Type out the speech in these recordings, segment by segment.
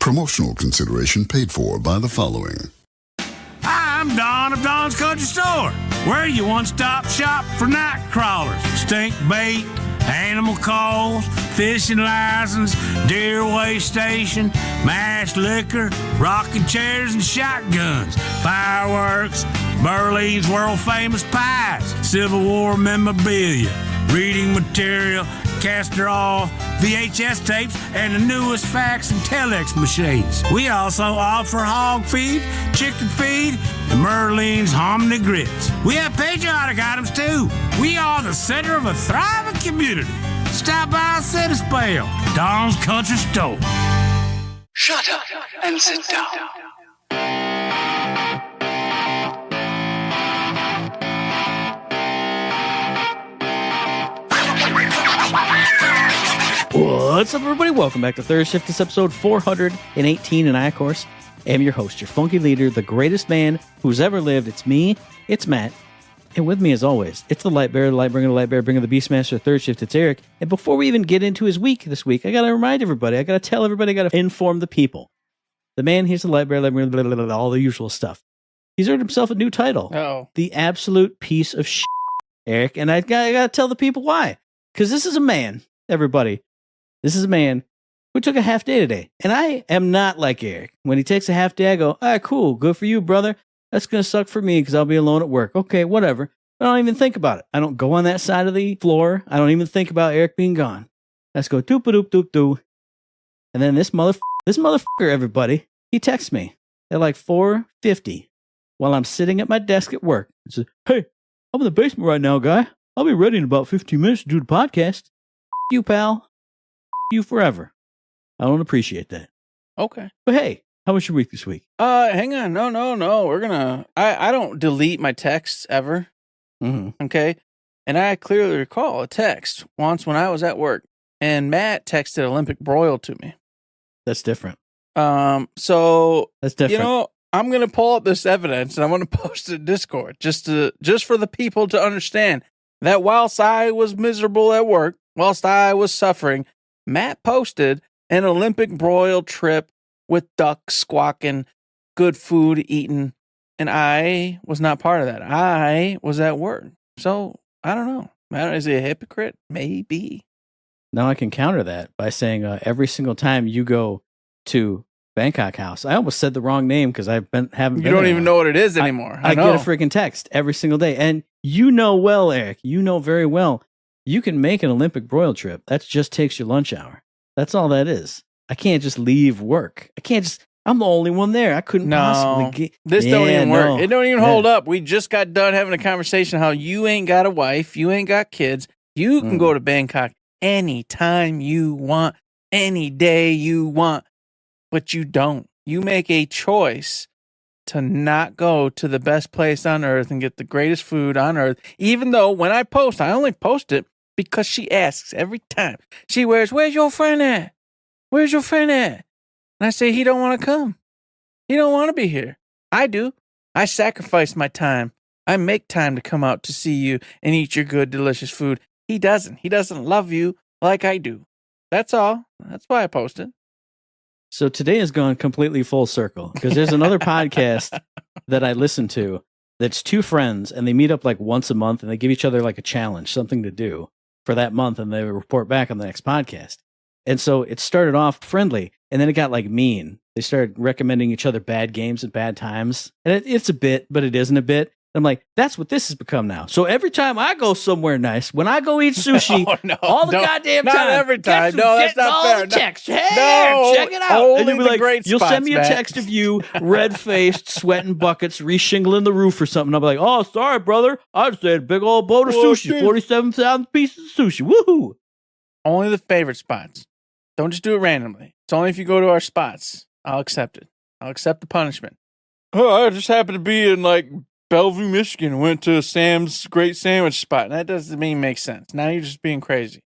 Promotional consideration paid for by the following. Hi, I'm Don of Don's Country Store. We're your one-stop shop for night crawlers, stink bait, animal calls, fishing license, deer weigh station, mashed liquor, rocking chairs and shotguns, fireworks, Berlin's world-famous pies, Civil War memorabilia, reading material, castor oil, VHS tapes, and the newest fax and telex machines. We also offer hog feed, chicken feed, and Merlin's hominy grits. We have patriotic items too. We are the center of a thriving community. Stop by and set a spell. Don's Country Store. Shut up and sit down. What's up, everybody? Welcome back to Third Shift. This episode 418, and I, of course, am your host, your funky leader, the greatest man who's ever lived. It's me, it's Matt, and with me, as always, it's the light bearer, the light bringer, the Beastmaster, Third Shift, it's Eric. And before we even get into his week this week, I gotta remind everybody, I gotta tell everybody, I gotta inform the people. The man, he's the light bearer, blah, blah, blah, blah, all the usual stuff. He's earned himself a new title. Uh-oh. The absolute piece of shit, Eric. And I gotta tell the people why. Because this is a man, everybody. This is a man who took a half day today. And I am not like Eric. When he takes a half day, I go, all right, cool. Good for you, brother. That's going to suck for me because I'll be alone at work. Okay, whatever. But I don't even think about it. I don't go on that side of the floor. I don't even think about Eric being gone. Let's go doop-a-doop-doop-doo. And then this motherfucker, everybody, he texts me at like 4:50 while I'm sitting at my desk at work. He says, hey, I'm in the basement right now, guy. I'll be ready in about 15 minutes to do the podcast. You, pal. You forever. I don't appreciate that. Okay. But hey, how was your week this week? Hang on. No. We're gonna. I don't delete my texts ever. Mm-hmm. Okay. And I clearly recall a text once when I was at work, and Matt texted Olympic broil to me. That's different. So That's different. You know, I'm gonna pull up this evidence and I'm gonna post it in Discord just for the people to understand that whilst I was miserable at work, whilst I was suffering, Matt posted an Olympic broil trip with ducks squawking, good food eaten, and I was not part of that. I was at work. So, I don't know. Matt, is he a hypocrite? Maybe. Now I can counter that by saying every single time you go to Bangkok House, I almost said the wrong name because haven't been. You don't even know what it is anymore. I get a freaking text every single day. And you know well, Eric, you know very well, you can make an Olympic broil trip. That just takes your lunch hour. That's all that is. I can't just leave work. I'm the only one there. I couldn't possibly get. This don't even work. It don't even hold up. We just got done having a conversation how you ain't got a wife. You ain't got kids. You can go to Bangkok anytime you want, any day you want, but you don't. You make a choice to not go to the best place on earth and get the greatest food on earth, even though when I post, I only post it because she asks every time. She wears, where's your friend at? Where's your friend at? And I say, he don't want to come. He don't want to be here. I do. I sacrifice my time. I make time to come out to see you and eat your good, delicious food. He doesn't. He doesn't love you like I do. That's all. That's why I posted. So today has gone completely full circle because there's another podcast that I listen to that's two friends, and they meet up like once a month and they give each other like a challenge, something to do for that month, and they report back on the next podcast. And so it started off friendly, and then it got like mean. They started recommending each other bad games at bad times. And it's a bit, but it isn't a bit. I'm like, that's what this has become now. So every time I go somewhere nice, when I go eat sushi, all the goddamn time. Not every time. No, that's not fair. Text. Hey, check it out. Only and you'll be like, great you'll spots, send me a text of you, red-faced, sweating buckets, reshingling the roof or something. I'll be like, oh, sorry, brother. I just ate a big old boat of sushi, 47,000 pieces of sushi. Woohoo. Only the favorite spots. Don't just do it randomly. It's only if you go to our spots. I'll accept it. I'll accept the punishment. Oh, I just happened to be in like Bellevue, Michigan, went to Sam's Great Sandwich Spot. And that doesn't mean make sense. Now you're just being crazy.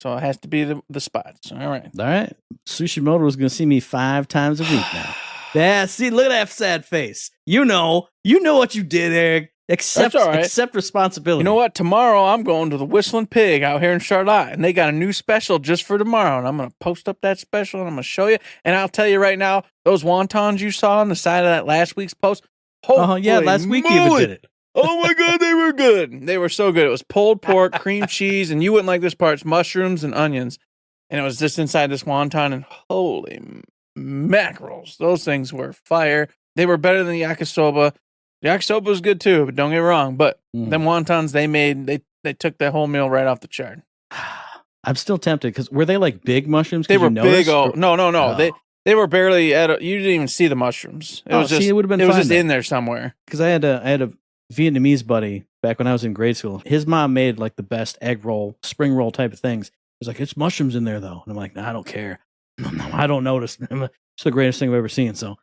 So it has to be the spots. All right. All right. Sushi Moto is going to see me 5 times a week now. Yeah, see, look at that sad face. You know what you did, Eric. Accept, That's all right. accept responsibility. You know what? Tomorrow I'm going to the Whistling Pig out here in Charlotte, and they got a new special just for tomorrow. And I'm going to post up that special, and I'm going to show you. And I'll tell you right now, those wontons you saw on the side of that last week's post. Yeah, last week you even did it. Oh my God, they were good. They were so good. It was pulled pork, cream cheese, and you wouldn't like this part. It's mushrooms and onions. And it was just inside this wonton, and holy mackerels. Those things were fire. They were better than the yakisoba. The yakisoba was good too, but don't get me wrong. But them wontons they made, they took that whole meal right off the chart. I'm still tempted because were they like big mushrooms? They were big. Oh, No. They were barely you didn't even see the mushrooms. It was just, it would have been. It was fine just then. in there somewhere. Because I had a Vietnamese buddy back when I was in grade school. His mom made like the best egg roll, spring roll type of things. He was like, it's mushrooms in there though. And I'm like, nah, I don't care. No, I don't notice. It's the greatest thing I've ever seen. So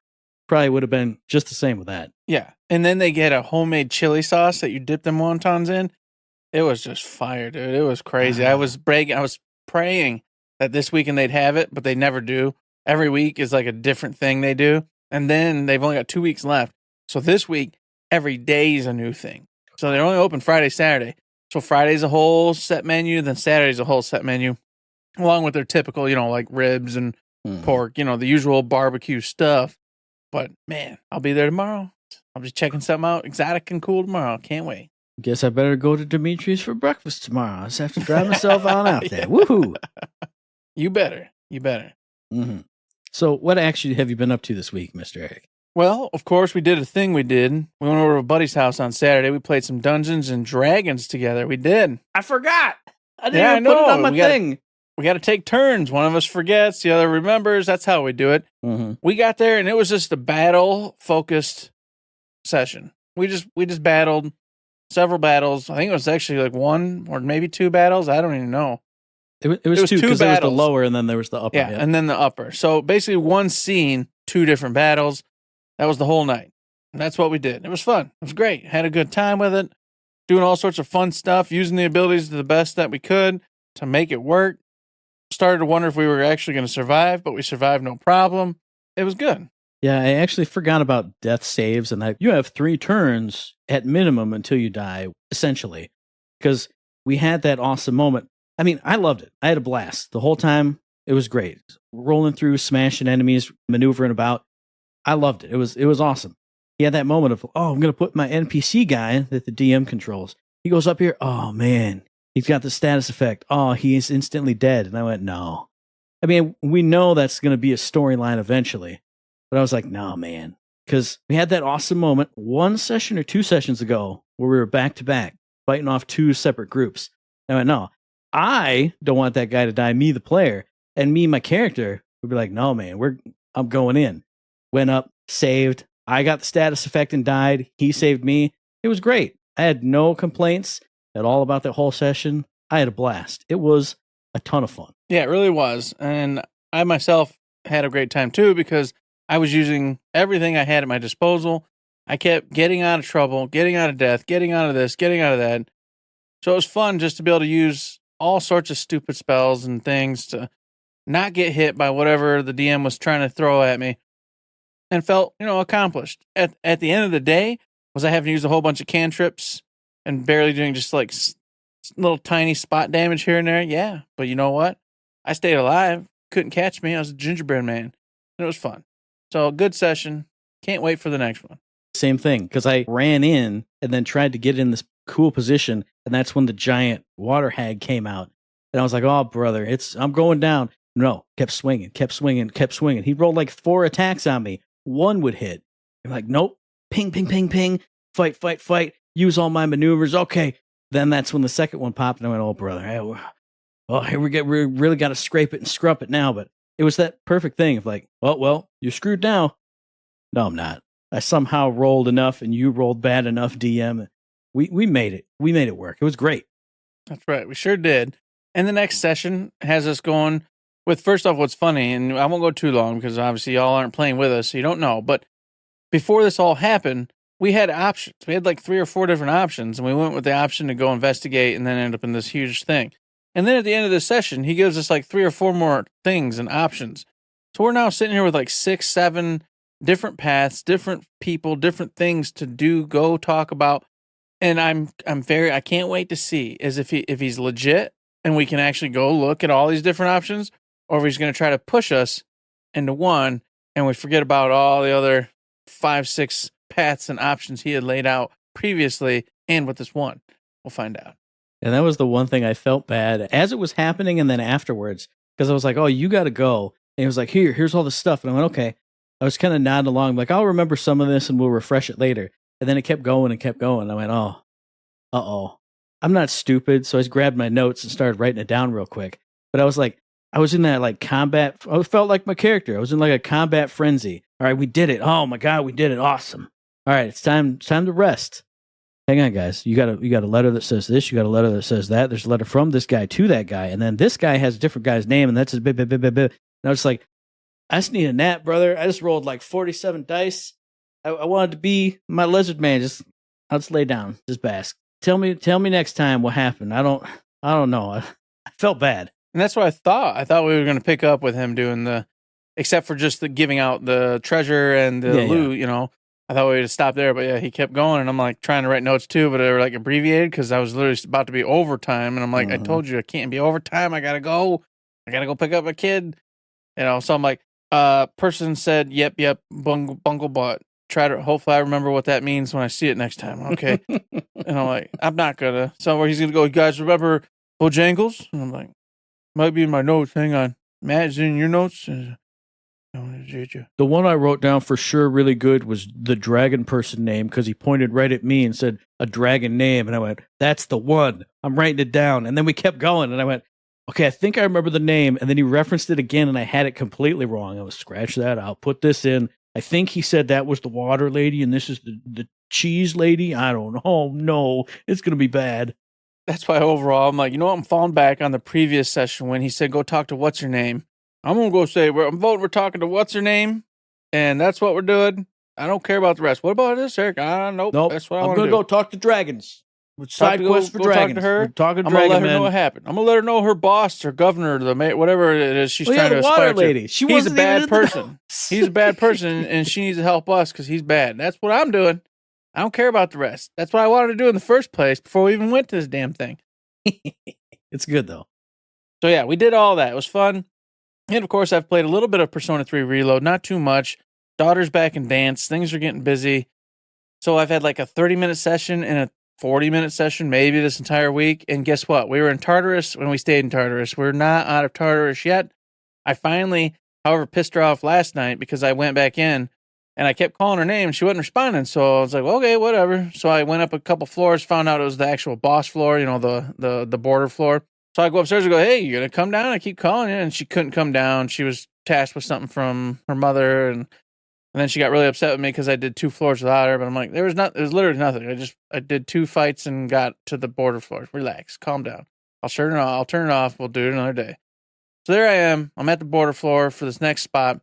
probably would have been just the same with that. Yeah. And then they get a homemade chili sauce that you dip them wontons in. It was just fire, dude. It was crazy. I was praying that this weekend they'd have it, but they never do. Every week is like a different thing they do. And then they've only got 2 weeks left. So this week, every day is a new thing. So they're only open Friday, Saturday. So Friday's a whole set menu, then Saturday's a whole set menu, along with their typical, like ribs and pork, the usual barbecue stuff. But man, I'll be there tomorrow. I'll be checking something out exotic and cool tomorrow. Can't wait. Guess I better go to Dimitri's for breakfast tomorrow. I just have to drive myself on out there. Woohoo! You better. Mm-hmm. So what actually have you been up to this week, Mr. Eric? Well, of course, we did a thing we did. We went over to a buddy's house on Saturday. We played some Dungeons and Dragons together. We did. I forgot. I didn't even put it on my thing. We got to take turns. One of us forgets, the other remembers. That's how we do it. Mm-hmm. We got there, and it was just a battle-focused session. We just battled several battles. I think it was actually like one or maybe two battles. I don't even know. It was two because there was the lower and then there was the upper. Yeah, and then the upper. So basically one scene, two different battles. That was the whole night. And that's what we did. It was fun. It was great. Had a good time with it. Doing all sorts of fun stuff, using the abilities to the best that we could to make it work. Started to wonder if we were actually going to survive, but we survived no problem. It was good. Yeah, I actually forgot about death saves, and you have 3 turns at minimum until you die, essentially, because we had that awesome moment. I mean, I loved it. I had a blast the whole time. It was great. Rolling through, smashing enemies, maneuvering about. I loved it. It was awesome. He had that moment of, I'm going to put my NPC guy that the DM controls. He goes up here. Oh, man. He's got the status effect. Oh, he is instantly dead. And I went, no. I mean, we know that's going to be a storyline eventually. But I was like, no, man. Because we had that awesome moment 1 session or 2 sessions ago where we were back to back fighting off 2 separate groups. And I went, no, I don't want that guy to die, me, the player. And me, my character, would be like, no, man, I'm going in. Went up, saved. I got the status effect and died. He saved me. It was great. I had no complaints at all about that whole session. I had a blast. It was a ton of fun. Yeah, it really was. And I myself had a great time too because I was using everything I had at my disposal. I kept getting out of trouble, getting out of death, getting out of this, getting out of that. So it was fun just to be able to use all sorts of stupid spells and things to not get hit by whatever the DM was trying to throw at me. And felt, accomplished. At the end of the day, was I having to use a whole bunch of cantrips and barely doing just like little tiny spot damage here and there? Yeah, but you know what? I stayed alive. Couldn't catch me. I was a gingerbread man. And it was fun. So, good session. Can't wait for the next one. Same thing, because I ran in and then tried to get in this cool position, and that's when the giant water hag came out. And I was like, oh, brother, I'm going down. No, kept swinging. He rolled like 4 attacks on me. 1 would hit. I'm like, nope. Ping, ping, ping, ping. Fight. Use all my maneuvers. Okay. Then that's when the second one popped, and I went, oh, brother. Here we really got to scrape it and scrub it now. But it was that perfect thing of like, well, you're screwed now. No, I'm not. I somehow rolled enough, and you rolled bad enough, DM. We made it. We made it work. It was great. That's right. We sure did. And the next session has us going with, first off, what's funny, and I won't go too long because obviously y'all aren't playing with us, so you don't know. But before this all happened, we had options. We had like 3 or 4 different options, and we went with the option to go investigate and then end up in this huge thing. And then at the end of the session, he gives us like 3 or 4 more things and options. So we're now sitting here with like 6, 7 different paths, different people, different things to do, go talk about. And I can't wait to see as if he's legit and we can actually go look at all these different options, or if he's going to try to push us into one and we forget about all the other 5, 6 paths and options he had laid out previously and with this one. We'll find out. And that was the one thing I felt bad as it was happening and then afterwards, because I was like, oh, you got to go. And he was like, here's all the stuff. And I went, okay. I was kind of nodding along, like, I'll remember some of this and we'll refresh it later. And then it kept going and kept going. I went, oh, uh-oh. I'm not stupid. So I just grabbed my notes and started writing it down real quick. But I was like, I was in that like combat. I felt like my character. I was in like a combat frenzy. All right, we did it. Oh my God, we did it. Awesome. All right, it's time to rest. Hang on, guys. You got a letter that says this. You got a letter that says that. There's a letter from this guy to that guy. And then this guy has a different guy's name, and that's his bit. And I was like, I just need a nap, brother. I just rolled like 47 dice. I wanted to be my lizard man. I'll just lay down, just bask. Tell me next time what happened. I don't know. I felt bad. And that's what I thought. I thought we were going to pick up with him doing except for just the giving out the treasure and the loot, you know. I thought we would stop there, but yeah, he kept going, and I'm like trying to write notes too, but they were like abbreviated because I was literally about to be overtime, and I'm like, I told you I can't be overtime. I gotta go pick up a kid, you know. So I'm like, person said, yep, bungle butt. Hopefully I remember what that means when I see it next time. Okay. And I'm like, I'm not gonna. So where he's gonna go, you guys remember Bojangles? And I'm like, might be in my notes. Hang on. Matt, is it in your notes? The one I wrote down for sure really good was the dragon person name, because he pointed right at me and said a dragon name. And I went, that's the one. I'm writing it down. And then we kept going. And I went, okay, I think I remember the name. And then he referenced it again, and I had it completely wrong. I was scratch that out, put this in. I think he said that was the water lady and this is the cheese lady. I don't know. Oh, no, it's going to be bad. That's why overall, I'm like, you know what? I'm falling back on the previous session when he said, go talk to what's her name. I'm going to go say, we're talking to what's her name, and that's what we're doing. I don't care about the rest. What about this, Eric? Nope. That's what I'm going to go talk to dragons. Side quest for dragons. Talk to her. We're talking I'm going to let her man. know what happened. I'm going to let her know her boss, her governor, whatever it is she's trying to aspire lady. to. He's a bad person. He's a bad person, and she needs to help us because he's bad. That's what I'm doing. I don't care about the rest. That's what I wanted to do in the first place before we even went to this damn thing. It's good, though. So, yeah, we did all that. It was fun. And, of course, I've played a little bit of Persona 3 Reload, not too much. Daughter's back in dance. Things are getting busy. So I've had like a 30-minute session and a 40-minute session maybe this entire week. And guess what? We were in Tartarus when we stayed in Tartarus. We're not out of Tartarus yet. I finally, however, pissed her off last night because I went back in and I kept calling her name and she wasn't responding. So I was like, well, okay, whatever. So I went up a couple floors, found out it was the actual boss floor, you know, the border floor. So I go upstairs and go, hey, you going to come down? I keep calling you. And she couldn't come down. She was tasked with something from her mother. And then she got really upset with me because I did 2 floors without her. But I'm like, there was literally nothing. I did 2 fights and got to the border floor. Relax, calm down. I'll turn it off. We'll do it another day. So there I am. I'm at the border floor for this next spot.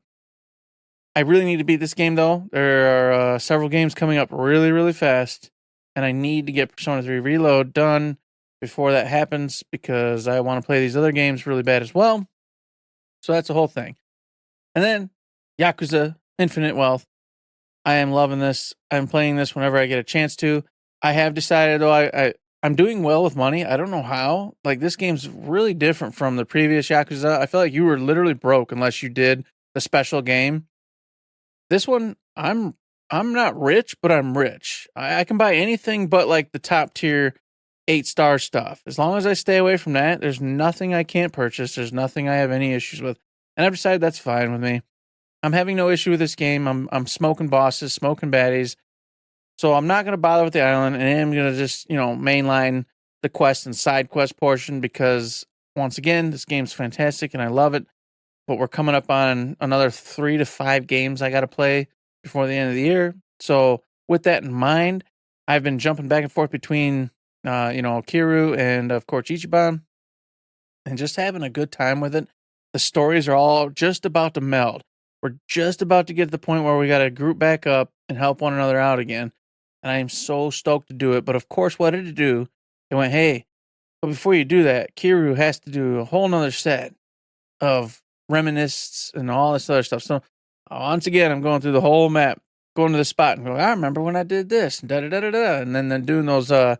I really need to beat this game, though. There are several games coming up really, really fast. And I need to get Persona 3 Reload done before that happens because I want to play these other games really bad as well. So that's the whole thing. And then Yakuza Infinite Wealth. I am loving this. I'm playing this whenever I get a chance to. I have decided, though, I'm doing well with money. I don't know how. Like, this game's really different from the previous Yakuza. I feel like you were literally broke unless you did the special game. This one, I'm not rich, but I'm rich. I can buy anything but like the top tier 8-star stuff. As long as I stay away from that, there's nothing I can't purchase. There's nothing I have any issues with. And I've decided that's fine with me. I'm having no issue with this game. I'm smoking bosses, smoking baddies. So I'm not going to bother with the island, and I'm going to just, mainline the quest and side quest portion because, once again, this game's fantastic and I love it. But we're coming up on another 3 to 5 games I got to play before the end of the year. So with that in mind, I've been jumping back and forth between, Kiru and, of course, Ichiban, and just having a good time with it. The stories are all just about to meld. We're just about to get to the point where we got to group back up and help one another out again. And I am so stoked to do it. But of course, what did it do? It went, hey, but before you do that, Kiru has to do a whole nother set of reminiscences and all this other stuff. So once again, I'm going through the whole map. going to the spot and go, I remember when I did this, and then doing those the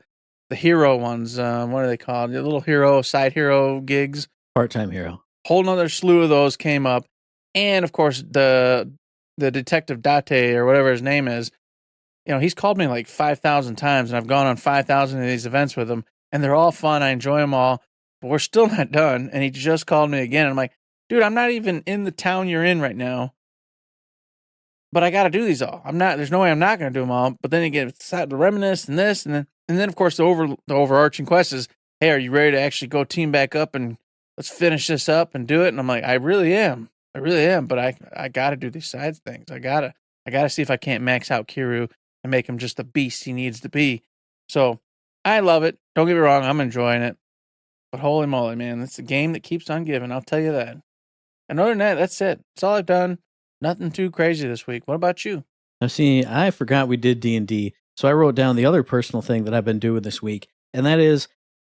hero ones. What are they called? The little hero, side hero gigs. Part-time hero. Whole nother slew of those came up, and of course the detective Date or whatever his name is. He's called me like 5,000 times, and I've gone on 5,000 of these events with him, and they're all fun. I enjoy them all, but we're still not done. And he just called me again. And I'm like, dude, I'm not even in the town you're in right now, but I got to do these all. There's no way I'm not going to do them all. But then again, it's to reminisce and this, and then of course the overarching quest is, hey, are you ready to actually go team back up and let's finish this up and do it? And I'm like, I really am, but I got to do these side things. I gotta see if I can't max out Kiryu and make him just the beast he needs to be. So I love it. Don't get me wrong, I'm enjoying it. But holy moly, man, it's a game that keeps on giving, I'll tell you that. And other than that, that's it. That's all I've done. Nothing too crazy this week. What about you? Now, see, I forgot we did D&D, so I wrote down the other personal thing that I've been doing this week, and that is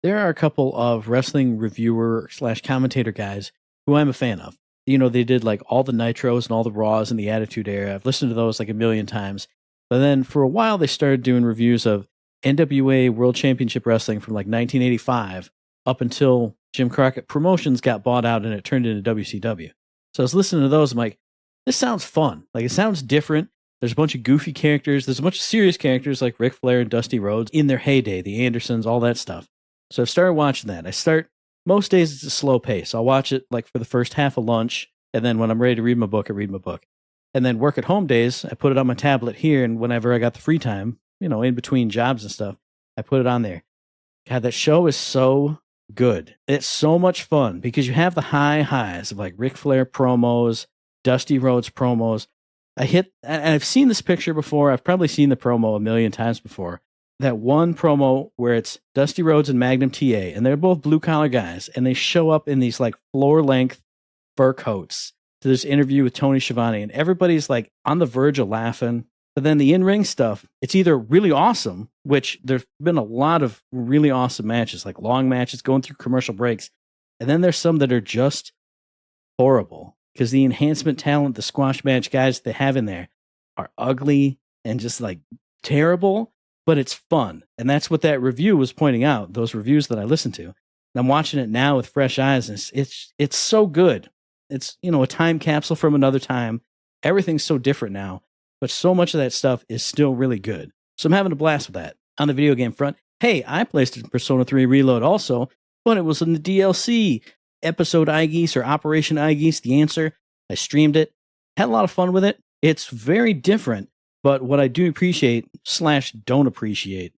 there are a couple of wrestling reviewer / commentator guys who I'm a fan of. They did like all the Nitros and all the Raws in the Attitude Era. I've listened to those like a million times. But then for a while, they started doing reviews of NWA World Championship Wrestling from like 1985 up until Jim Crockett Promotions got bought out and it turned into WCW. So I was listening to those. I'm like, this sounds fun. Like, it sounds different. There's a bunch of goofy characters. There's a bunch of serious characters like Ric Flair and Dusty Rhodes in their heyday, the Andersons, all that stuff. So I've started watching that. Most days it's a slow pace. I'll watch it like for the first half of lunch. And then when I'm ready to read my book, I read my book. And then work at home days, I put it on my tablet here. And whenever I got the free time, in between jobs and stuff, I put it on there. God, that show is so good. It's so much fun because you have the highs of like Ric Flair promos, Dusty Rhodes promos. And I've seen this picture before. I've probably seen the promo a million times before. That one promo where it's Dusty Rhodes and Magnum TA, and they're both blue collar guys, and they show up in these like floor length fur coats to this interview with Tony Schiavone, and everybody's like on the verge of laughing. But then the in-ring stuff, it's either really awesome, which there's been a lot of really awesome matches, like long matches going through commercial breaks. And then there's some that are just horrible because the enhancement talent, the squash match guys they have in there are ugly and just like terrible, but it's fun. And that's what that review was pointing out, those reviews that I listened to. And I'm watching it now with fresh eyes, and it's so good. It's, a time capsule from another time. Everything's so different now, but so much of that stuff is still really good. So I'm having a blast with that. On the video game front, hey, I placed Persona 3 Reload also, but it was in the DLC. Episode iGeese or Operation iGeese, the answer. I streamed it. Had a lot of fun with it. It's very different, but what I do appreciate / don't appreciate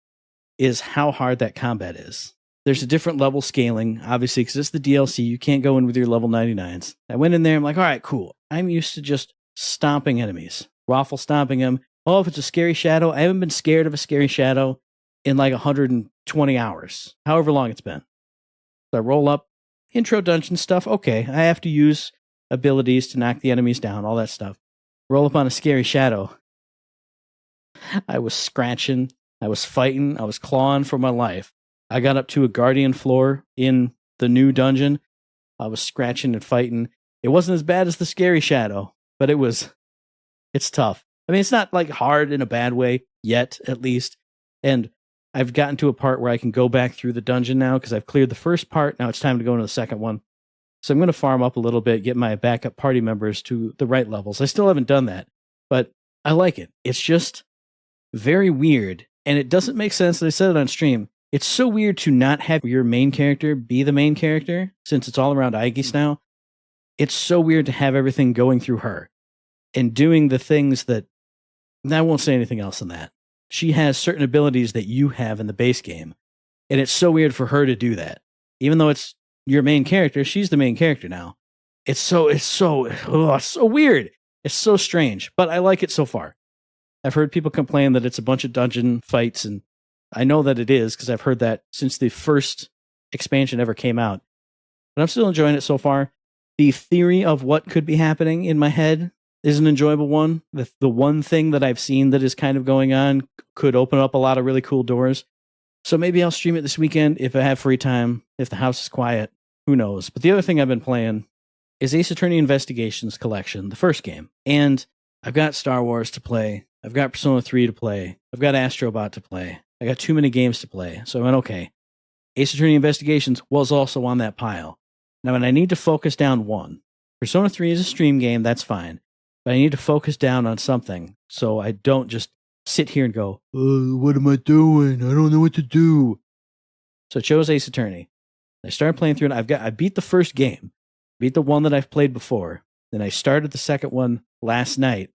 is how hard that combat is. There's a different level scaling, obviously, because it's the DLC. You can't go in with your level 99s. I went in there, I'm like, all right, cool. I'm used to just stomping enemies, waffle stomping them. Oh, if it's a scary shadow, I haven't been scared of a scary shadow in like 120 hours, however long it's been. So I roll up, intro dungeon stuff. Okay, I have to use abilities to knock the enemies down, all that stuff. Roll up on a scary shadow. I was scratching, I was fighting, I was clawing for my life. I got up to a guardian floor in the new dungeon. I was scratching and fighting. It wasn't as bad as the scary shadow, but it's tough. I mean, it's not like hard in a bad way yet, at least. And I've gotten to a part where I can go back through the dungeon now because I've cleared the first part. Now it's time to go into the second one. So I'm going to farm up a little bit, get my backup party members to the right levels. I still haven't done that, but I like it. It's just very weird, and it doesn't make sense. I said it on stream. It's so weird to not have your main character be the main character, since it's all around Aegis now. It's so weird to have everything going through her and doing the things that... I won't say anything else than that. She has certain abilities that you have in the base game, and it's so weird for her to do that. Even though it's your main character, she's the main character now. It's so weird. It's so strange, but I like it so far. I've heard people complain that it's a bunch of dungeon fights, and I know that it is because I've heard that since the first expansion ever came out. But I'm still enjoying it so far. The theory of what could be happening in my head is an enjoyable one. The one thing that I've seen that is kind of going on could open up a lot of really cool doors. So maybe I'll stream it this weekend if I have free time, if the house is quiet. Who knows? But the other thing I've been playing is Ace Attorney Investigations Collection, the first game. And I've got Star Wars to play. I've got Persona 3 to play. I've got Astrobot to play. I got too many games to play. So I went, okay. Ace Attorney Investigations was also on that pile. Now, when I need to focus down one, Persona 3 is a stream game, that's fine. But I need to focus down on something so I don't just sit here and go, what am I doing? I don't know what to do. So I chose Ace Attorney. I started playing through it. I beat the first game, beat the one that I've played before. Then I started the second one last night.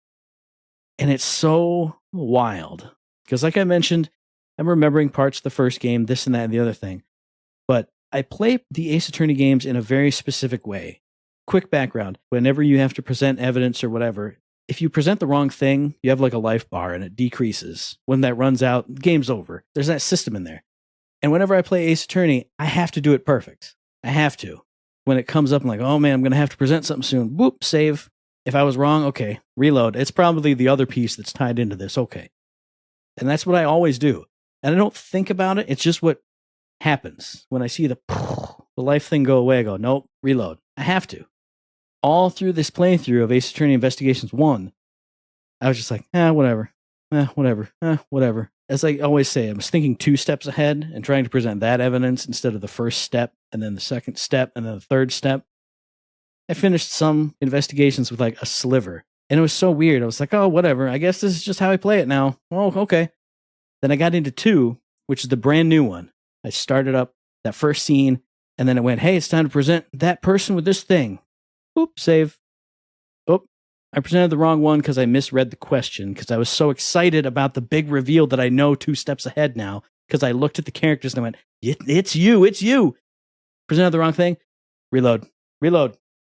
And it's so wild. Because like I mentioned, I'm remembering parts of the first game, this and that and the other thing. But I play the Ace Attorney games in a very specific way. Quick background. Whenever you have to present evidence or whatever, if you present the wrong thing, you have like a life bar and it decreases. When that runs out, game's over. There's that system in there. And whenever I play Ace Attorney, I have to do it perfect. I have to. When it comes up, I'm like, oh man, I'm going to have to present something soon. Boop, save. If I was wrong, okay, reload. It's probably the other piece that's tied into this. Okay. And that's what I always do. And I don't think about it. It's just what happens. When I see the life thing go away, I go, nope, reload. I have to. All through this playthrough of Ace Attorney Investigations 1, I was just like, whatever. Whatever. As I always say, I was thinking 2 steps ahead and trying to present that evidence instead of the first step and then the second step and then the third step. I finished some investigations with like a sliver. And it was so weird. I was like, oh, whatever. I guess this is just how I play it now. Oh, okay. Then I got into 2, which is the brand new one. I started up that first scene, and then it went, hey, it's time to present that person with this thing. Oop, save. Oh, I presented the wrong one because I misread the question because I was so excited about the big reveal that I know 2 steps ahead now because I looked at the characters and I went, it's you. Presented the wrong thing. Reload.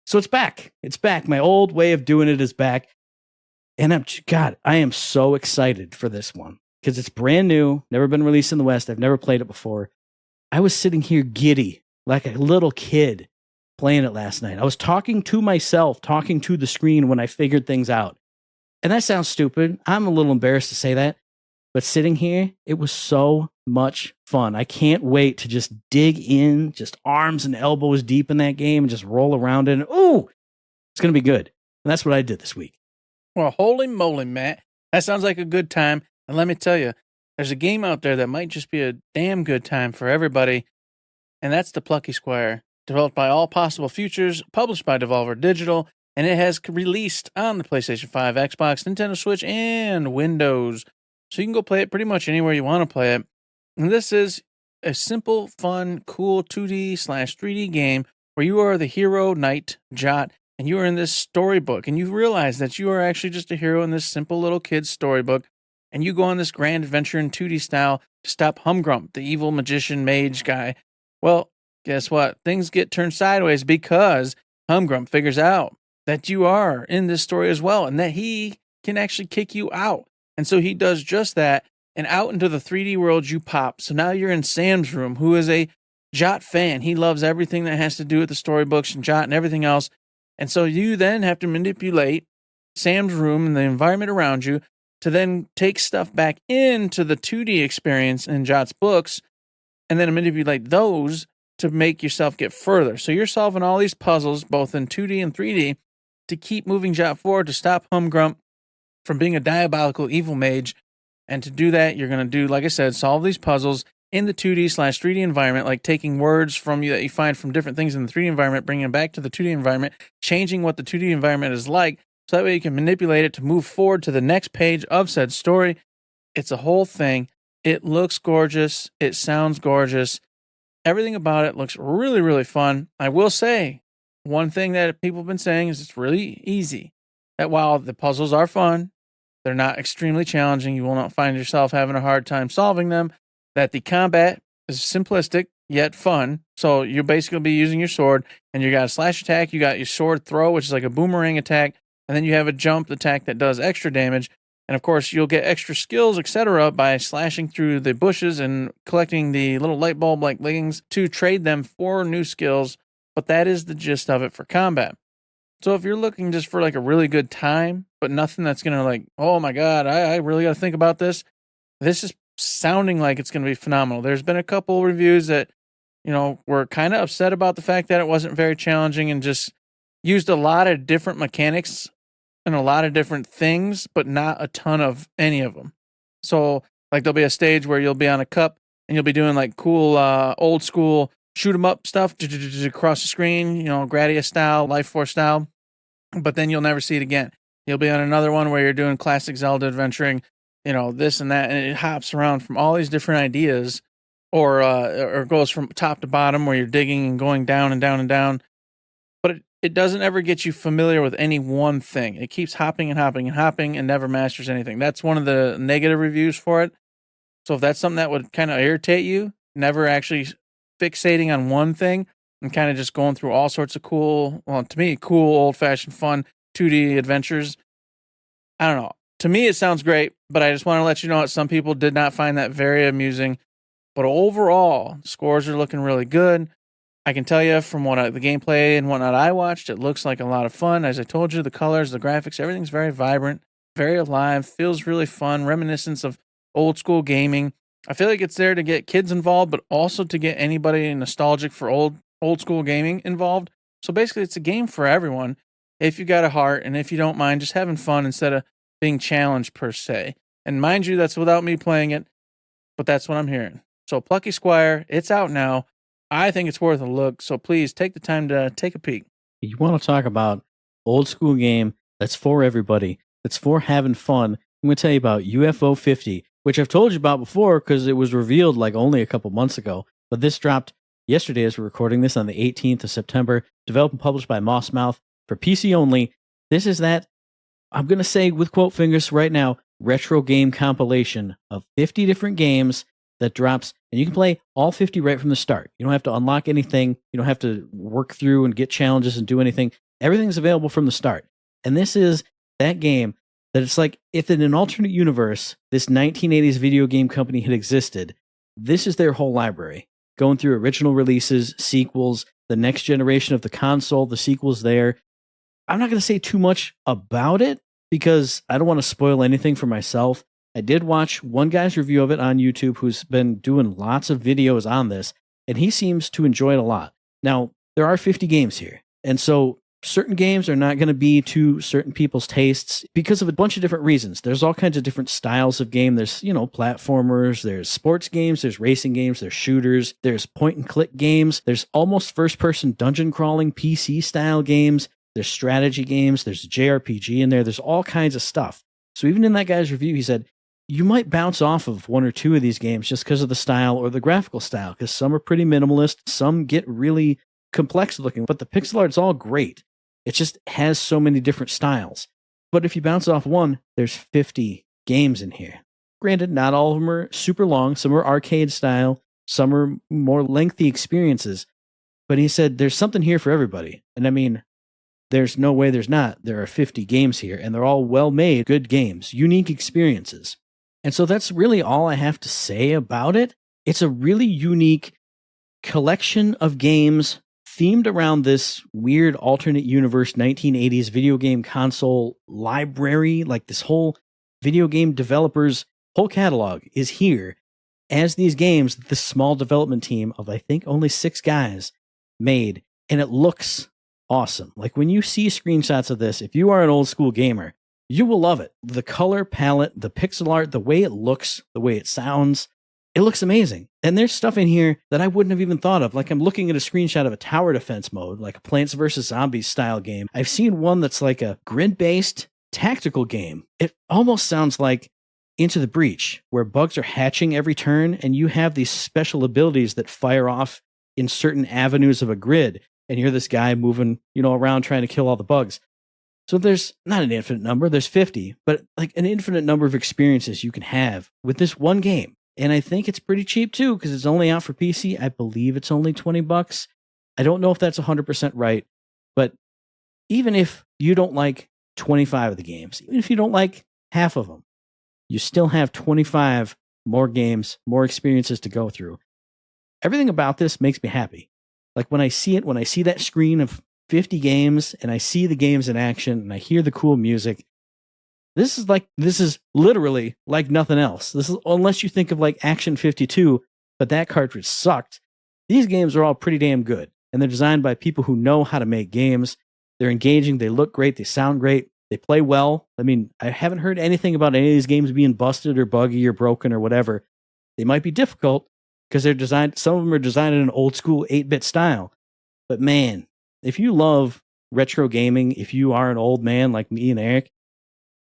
So it's back. My old way of doing it is back. And I am so excited for this one because it's brand new, never been released in the West. I've never played it before. I was sitting here giddy like a little kid playing it last night. I was talking to myself, talking to the screen when I figured things out. And that sounds stupid. I'm a little embarrassed to say that. But sitting here, it was so much fun. I can't wait to just dig in, just arms and elbows deep in that game and just roll around in it. Ooh, it's going to be good. And that's what I did this week. Well, holy moly, Matt. That sounds like a good time. And let me tell you, there's a game out there that might just be a damn good time for everybody. And that's the Plucky Squire. Developed by All Possible Futures, published by Devolver Digital, and it has released on the PlayStation 5, Xbox, Nintendo Switch, and Windows. So you can go play it pretty much anywhere you want to play it. And this is a simple, fun, cool 2D/3D game where you are the hero, knight, Jot, and you are in this storybook. And you realize that you are actually just a hero in this simple little kid's storybook. And you go on this grand adventure in 2D style to stop Humgrump, the evil magician mage guy. Well, guess what? Things get turned sideways because Humgrump figures out that you are in this story as well and that he can actually kick you out. And so he does just that, and out into the 3D world you pop. So now you're in Sam's room, who is a Jot fan. He loves everything that has to do with the storybooks and Jot and everything else. And so you then have to manipulate Sam's room and the environment around you to then take stuff back into the 2D experience in Jot's books and then manipulate those to make yourself get further. So you're solving all these puzzles, both in 2D and 3D, to keep moving Jot forward, to stop Humgrump from being a diabolical evil mage. And to do that, you're going to do, like I said, solve these puzzles in the 2D/3D environment, like taking words from you that you find from different things in the 3D environment, bringing them back to the 2D environment, changing what the 2D environment is like, so that way you can manipulate it to move forward to the next page of said story. It's a whole thing. It looks gorgeous. It sounds gorgeous. Everything about it looks really, really fun. I will say, one thing that people have been saying is it's really easy. That while the puzzles are fun, they're not extremely challenging. You will not find yourself having a hard time solving them. That the combat is simplistic, yet fun. So you'll basically be using your sword, and you got a slash attack, you got your sword throw, which is like a boomerang attack, and then you have a jump attack that does extra damage. And of course, you'll get extra skills, etc., by slashing through the bushes and collecting the little light bulb-like leggings to trade them for new skills. But that is the gist of it for combat. So if you're looking just for like a really good time, but nothing that's going to like, oh my God, I really got to think about this. This is sounding like it's going to be phenomenal. There's been a couple reviews that, were kind of upset about the fact that it wasn't very challenging and just used a lot of different mechanics in a lot of different things, but not a ton of any of them. So like there'll be a stage where you'll be on a cup and you'll be doing like cool old school shoot 'em up stuff across the screen, Gradius style, Life Force style, but then you'll never see it again. You'll be on another one where you're doing classic Zelda adventuring, this and that, and it hops around from all these different ideas, or goes from top to bottom where you're digging and going down and down and down. But it doesn't ever get you familiar with any one thing. It keeps hopping and hopping and hopping and never masters anything. That's one of the negative reviews for it. So if that's something that would kind of irritate you, never actually fixating on one thing and kind of just going through all sorts of cool, old-fashioned fun 2D adventures, I don't know. To me, it sounds great, but I just want to let you know that some people did not find that very amusing. But overall, scores are looking really good. I can tell you from the gameplay and whatnot I watched, it looks like a lot of fun. As I told you, the colors, the graphics, everything's very vibrant, very alive, feels really fun, reminiscence of old school gaming. I feel like it's there to get kids involved, but also to get anybody nostalgic for old school gaming involved. So basically, it's a game for everyone if you got a heart and if you don't mind just having fun instead of being challenged per se. And mind you, that's without me playing it, but that's what I'm hearing. So Plucky Squire, it's out now. I think it's worth a look, so please take the time to take a peek. You want to talk about old school game that's for everybody, that's for having fun. I'm going to tell you about UFO 50, which I've told you about before because it was revealed like only a couple months ago. But this dropped yesterday as we're recording this on the 18th of September, developed and published by Mossmouth for PC only. This is that, I'm going to say with quote fingers right now, retro game compilation of 50 different games that drops, and you can play all 50 right from the start. You don't have to unlock anything. You don't have to work through and get challenges and do anything. Everything's available from the start. And this is that game that it's like if in an alternate universe, this 1980s video game company had existed, this is their whole library. Going through original releases, sequels, the next generation of the console, the sequels there. I'm not going to say too much about it because I don't want to spoil anything for myself. I did watch one guy's review of it on YouTube who's been doing lots of videos on this, and he seems to enjoy it a lot. Now, there are 50 games here, and so certain games are not going to be to certain people's tastes because of a bunch of different reasons. There's all kinds of different styles of game. There's, platformers, there's sports games, there's racing games, there's shooters, there's point-and-click games, there's almost first-person dungeon-crawling PC-style games, there's strategy games, there's JRPG in there, there's all kinds of stuff. So even in that guy's review, he said, you might bounce off of one or two of these games just because of the style or the graphical style, because some are pretty minimalist, some get really complex looking, but the pixel art's all great. It just has so many different styles. But if you bounce off one, there's 50 games in here. Granted, not all of them are super long. Some are arcade style. Some are more lengthy experiences. But he said there's something here for everybody. And I mean, there's no way there's not. There are 50 games here, and they're all well-made, good games, unique experiences. And so that's really all I have to say about it. It's a really unique collection of games themed around this weird alternate universe 1980s video game console library. Like this whole video game developers' whole catalog is here as these games that this small development team of I think only 6 guys made. And it looks awesome. Like when you see screenshots of this, if you are an old school gamer, you will love it. The color palette, the pixel art, the way it looks, the way it sounds, it looks amazing. And there's stuff in here that I wouldn't have even thought of. Like I'm looking at a screenshot of a tower defense mode, like a Plants vs. Zombies style game. I've seen one that's like a grid-based tactical game. It almost sounds like Into the Breach, where bugs are hatching every turn and you have these special abilities that fire off in certain avenues of a grid. And you're this guy moving, around trying to kill all the bugs. So there's not an infinite number, there's 50, but like an infinite number of experiences you can have with this one game. And I think it's pretty cheap too, because it's only out for PC. I believe it's only $20. I don't know if that's 100% right, but even if you don't like 25 of the games, even if you don't like half of them, you still have 25 more games, more experiences to go through. Everything about this makes me happy. Like when I see it, when I see that screen of 50 games and I see the games in action and I hear the cool music, this is literally like nothing else. This is, unless you think of like Action 52, but that cartridge sucked. These games are all pretty damn good, and they're designed by people who know how to make games. They're engaging, they look great, they sound great. They play well. I mean, I haven't heard anything about any of these games being busted or buggy or broken or whatever. They might be difficult because they're designed, some of them are designed in an old school 8-bit style. But man, if you love retro gaming, if you are an old man like me and Eric,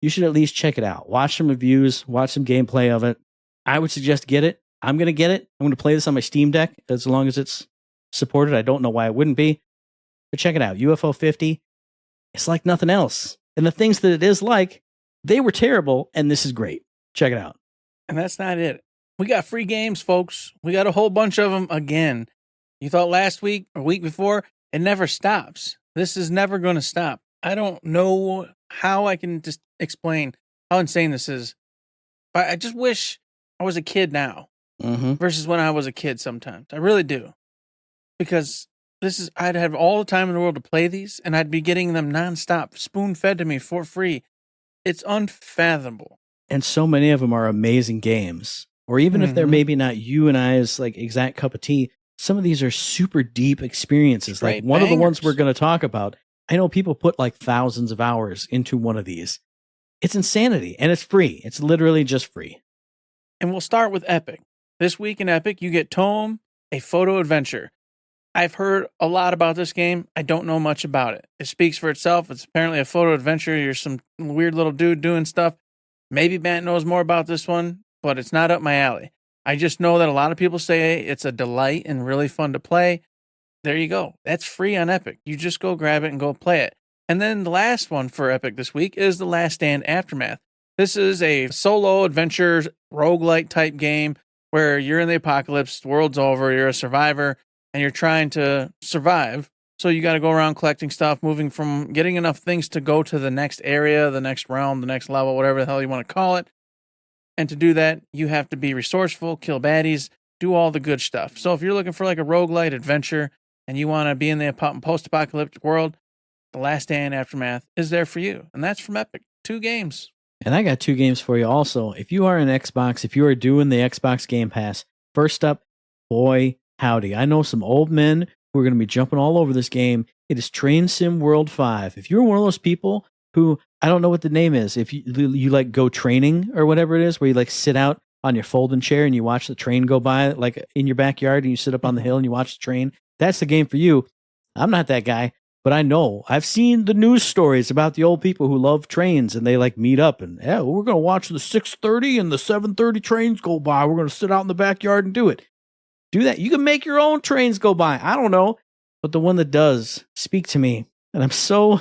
you should at least check it out. Watch some reviews, watch some gameplay of it. I would suggest get it. I'm going to get it. I'm going to play this on my Steam Deck as long as it's supported. I don't know why it wouldn't be. But check it out. UFO 50. It's like nothing else. And the things that it is like, they were terrible, and this is great. Check it out. And that's not it. We got free games, folks. We got a whole bunch of them again. You thought last week or week before, it never stops. This is never going to stop. I don't know how I can just explain how insane this is. I just wish I was a kid now versus when I was a kid sometimes. I really do. Because I'd have all the time in the world to play these, and I'd be getting them nonstop, spoon-fed to me for free. It's unfathomable. And so many of them are amazing games. Or even if they're maybe not you and I's like exact cup of tea, some of these are super deep experiences. Straight like one bangers. of the ones we're going to talk about, I know people put like thousands of hours into one of these. It's insanity, and it's free. It's literally just free. And we'll start with Epic. This week in Epic, you get Tome, a photo adventure. I've heard a lot about this game. I don't know much about it. It speaks for itself. It's apparently a photo adventure. You're some weird little dude doing stuff. Maybe Matt knows more about this one, but it's not up my alley. I just know that a lot of people say it's a delight and really fun to play. There you go. That's free on Epic. You just go grab it and go play it. And then the last one for Epic this week is The Last Stand Aftermath. This is a solo adventure roguelike type game where you're in the apocalypse, the world's over, you're a survivor, and you're trying to survive. So you got to go around collecting stuff, moving from getting enough things to go to the next area, the next realm, the next level, whatever the hell you want to call it. And to do that, you have to be resourceful, kill baddies, do all the good stuff. So if you're looking for like a roguelite adventure and you want to be in the post-apocalyptic world, The Last Stand Aftermath is there for you. And that's from Epic. 2 games. And I got 2 games for you also. If you are an Xbox, if you are doing the Xbox Game Pass, first up, boy, howdy. I know some old men who are going to be jumping all over this game. It is Train Sim World 5. If you're one of those people who, I don't know what the name is, if you like go training or whatever it is, where you like sit out on your folding chair and you watch the train go by like in your backyard and you sit up on the hill and you watch the train, that's the game for you. I'm not that guy, but I know. I've seen the news stories about the old people who love trains and they like meet up and, yeah, we're going to watch the 6:30 and the 7:30 trains go by. We're going to sit out in the backyard and do it. Do that. You can make your own trains go by. I don't know. But the one that does speak to me, and I'm so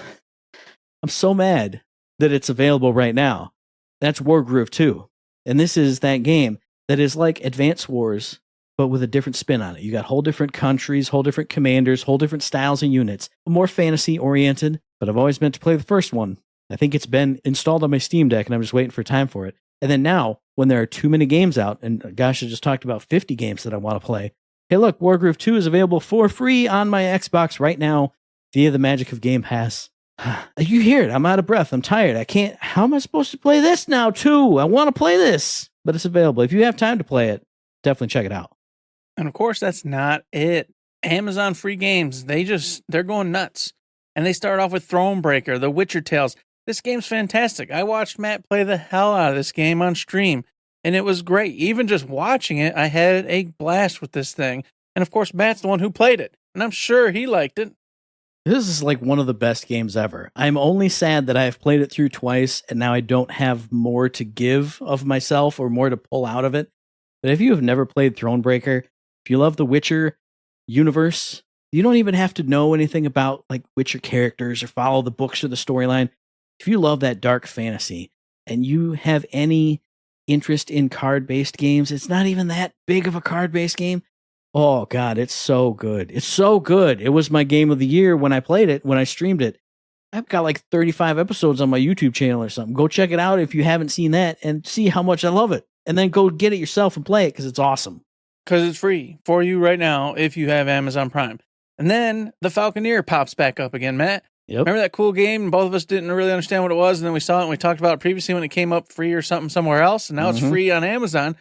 mad that it's available right now. That's Wargroove 2. And this is that game that is like Advance Wars, but with a different spin on it. You got whole different countries, whole different commanders, whole different styles and units. More fantasy oriented, but I've always meant to play the first one. I think it's been installed on my Steam Deck and I'm just waiting for time for it. And then now, when there are too many games out, and gosh, I just talked about 50 games that I want to play. Hey, look, Wargroove 2 is available for free on my Xbox right now via the magic of Game Pass. You hear it. I'm out of breath. I'm tired. I can't. How am I supposed to play this now, too? I want to play this, but it's available. If you have time to play it, definitely check it out. And of course, that's not it. Amazon free games, they're going nuts. And they start off with Thronebreaker, The Witcher Tales. This game's fantastic. I watched Matt play the hell out of this game on stream, and it was great. Even just watching it, I had a blast with this thing. And of course, Matt's the one who played it, and I'm sure he liked it. This is like one of the best games ever. I'm only sad that I have played it through twice, and now I don't have more to give of myself or more to pull out of it. But if you have never played Thronebreaker, if you love the Witcher universe, you don't even have to know anything about like Witcher characters or follow the books or the storyline. If you love that dark fantasy and you have any interest in card-based games, it's not even that big of a card-based game. Oh, God, it's so good. It's so good. It was my game of the year when I played it, when I streamed it. I've got like 35 episodes on my YouTube channel or something. Go check it out if you haven't seen that and see how much I love it. And then go get it yourself and play it because it's awesome. Because it's free for you right now if you have Amazon Prime. And then the Falconeer pops back up again, Matt. Yep. Remember that cool game? Both of us didn't really understand what it was, and then we saw it and we talked about it previously when it came up free or something somewhere else, and now it's free on Amazon.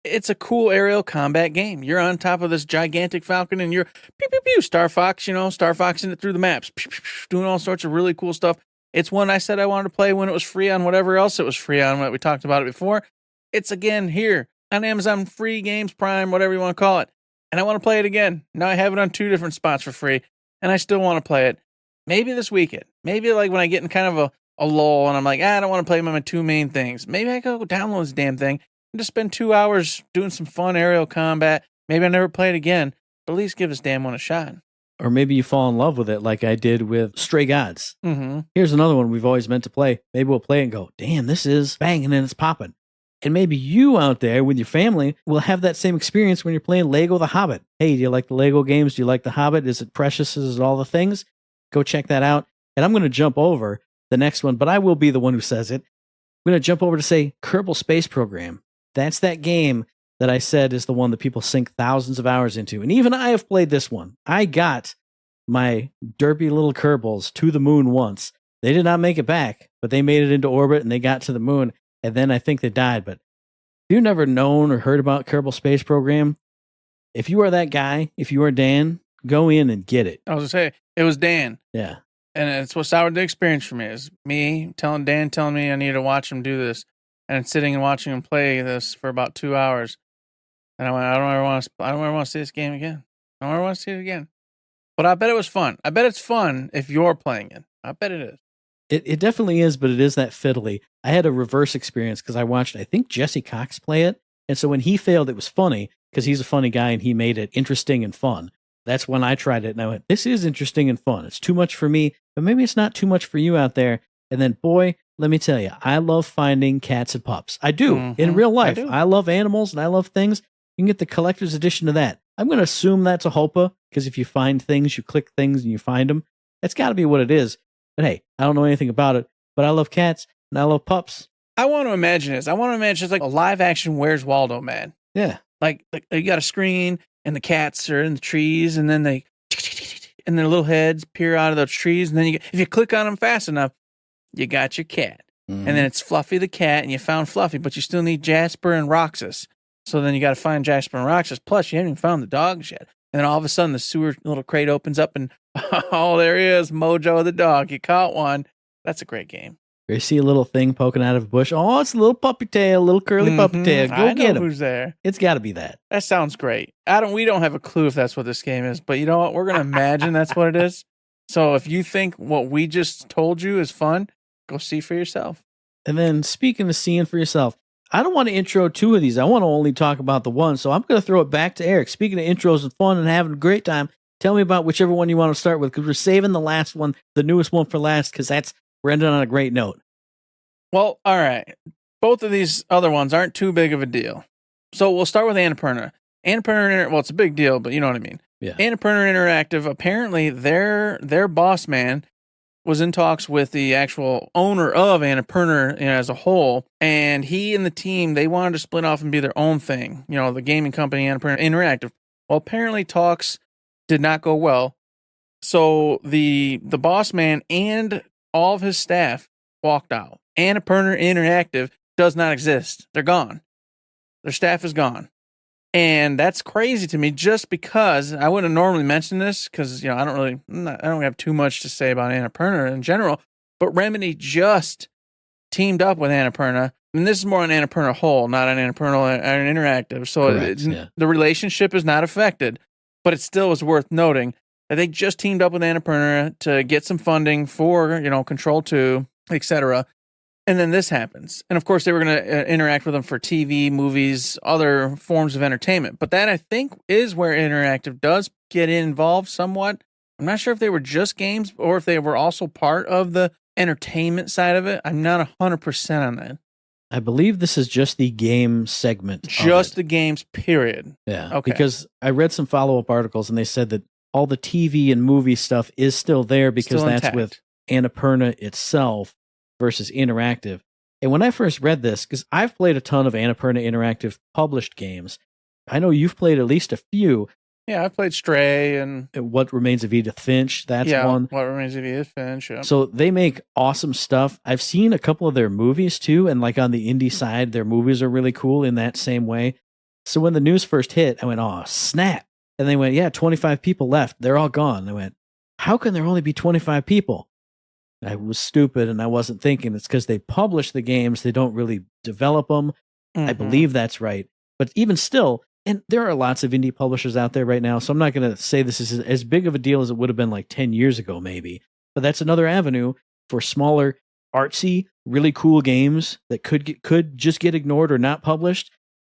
It's a cool aerial combat game. You're on top of this gigantic falcon, and you're pew, pew, pew, Star Fox, Star Foxing it through the maps, pew, pew, pew, doing all sorts of really cool stuff. It's one I said I wanted to play when it was free on whatever else it was free on. When we talked about it before. It's again here on Amazon Free Games Prime, whatever you want to call it. And I want to play it again. Now I have it on 2 different spots for free, and I still want to play it. Maybe this weekend. Maybe like when I get in kind of a lull and I'm like, I don't want to play my 2 main things. Maybe I go download this damn thing and just spend 2 hours doing some fun aerial combat. Maybe I never play it again, but at least give this damn one a shot. Or maybe you fall in love with it like I did with Stray Gods. Mm-hmm. Here's another one we've always meant to play. Maybe we'll play it and go, damn, this is banging and it's popping. And maybe you out there with your family will have that same experience when you're playing Lego The Hobbit. Hey, do you like the Lego games? Do you like The Hobbit? Is it precious? Is it all the things? Go check that out. And I'm going to jump over the next one, but I will be the one who says it. I'm going to jump over to say Kerbal Space Program. That's that game that I said is the one that people sink thousands of hours into. And even I have played this one. I got my derpy little Kerbals to the moon once. They did not make it back, but they made it into orbit and they got to the moon. And then I think they died. But if you've never known or heard about Kerbal Space Program, if you are that guy, if you are Dan, go in and get it. I was going to say, it was Dan. Yeah. And it's what soured the experience for me. Is me telling me I need to watch him do this. And sitting and watching him play this for about 2 hours. And I went, I don't ever want to see this game again. I don't ever want to see it again. But I bet it was fun. I bet it's fun if you're playing it. I bet it is. It definitely is, but it is that fiddly. I had a reverse experience because I watched, I think, Jesse Cox play it. And so when he failed, it was funny because he's a funny guy and he made it interesting and fun. That's when I tried it and I went, this is interesting and fun. It's too much for me, but maybe it's not too much for you out there. And then, boy, let me tell you, I love finding cats and pups. I do in real life. I love animals and I love things. You can get the collector's edition of that. I'm going to assume that's a HOPA because if you find things, you click things and you find them. That's got to be what it is. But hey, I don't know anything about it, but I love cats and I love pups. I want to imagine this. I want to imagine it's like a live action Where's Waldo, man. Yeah. Like you got a screen and the cats are in the trees and then and their little heads peer out of those trees. And then if you click on them fast enough, you got your cat. Mm-hmm. And then it's Fluffy the cat and you found Fluffy, but you still need Jasper and Roxas. So then you got to find Jasper and Roxas. Plus you haven't even found the dogs yet. And then all of a sudden the sewer little crate opens up and oh, there he is, Mojo the dog. You caught one. That's a great game. You see a little thing poking out of a bush. Oh, it's a little puppy tail, little curly puppy tail. Go get him. Who's there? It's got to be that. That sounds great. We don't have a clue if that's what this game is, but you know what? We're going to imagine that's what it is. So if you think what we just told you is fun, go see for yourself. And then speaking of seeing for yourself, I don't want to intro 2 of these. I want to only talk about the one. So I'm going to throw it back to Eric. Speaking of intros and fun and having a great time, tell me about whichever one you want to start with because we're saving the last one, the newest one for last because we're ending on a great note. Well, all right. Both of these other ones aren't too big of a deal. So we'll start with Annapurna. Well, it's a big deal, but you know what I mean. Yeah. Annapurna Interactive, apparently their boss man was in talks with the actual owner of Annapurna as a whole, and he and the team, they wanted to split off and be their own thing, the gaming company Annapurna Interactive. Well, apparently talks did not go well. So the boss man and all of his staff walked out. Annapurna Interactive does not exist. They're gone. Their staff is gone. And that's crazy to me just because I wouldn't normally mention this because, I don't have too much to say about Annapurna in general, but Remedy just teamed up with Annapurna. And this is more on Annapurna whole, not on Annapurna Interactive. So the relationship is not affected, but it still is worth noting that they just teamed up with Annapurna to get some funding for, Control 2, etc. And then this happens. And of course, they were going to interact with them for TV, movies, other forms of entertainment. But that, I think, is where Interactive does get involved somewhat. I'm not sure if they were just games or if they were also part of the entertainment side of it. I'm not 100% on that. I believe this is just the game segment. Just the games, period. Yeah. Okay. Because I read some follow-up articles and they said that all the TV and movie stuff is still there because that's with Annapurna itself versus Interactive. And when I first read this, because I've played a ton of Annapurna Interactive published games, I know you've played at least a few. Yeah, I've played Stray and What Remains of Edith Finch. That's one. What Remains of Edith Finch. Yeah. So they make awesome stuff. I've seen a couple of their movies too, and like on the indie side, their movies are really cool in that same way. So when the news first hit, I went, oh, snap. And they went, yeah, 25 people left. They're all gone. I went, how can there only be 25 people? I was stupid and I wasn't thinking. It's because they publish the games, they don't really develop them. I believe that's right. But even still, and there are lots of indie publishers out there right now, so I'm not going to say this is as big of a deal as it would have been like 10 years ago, maybe. But that's another avenue for smaller, artsy, really cool games that could just get ignored or not published.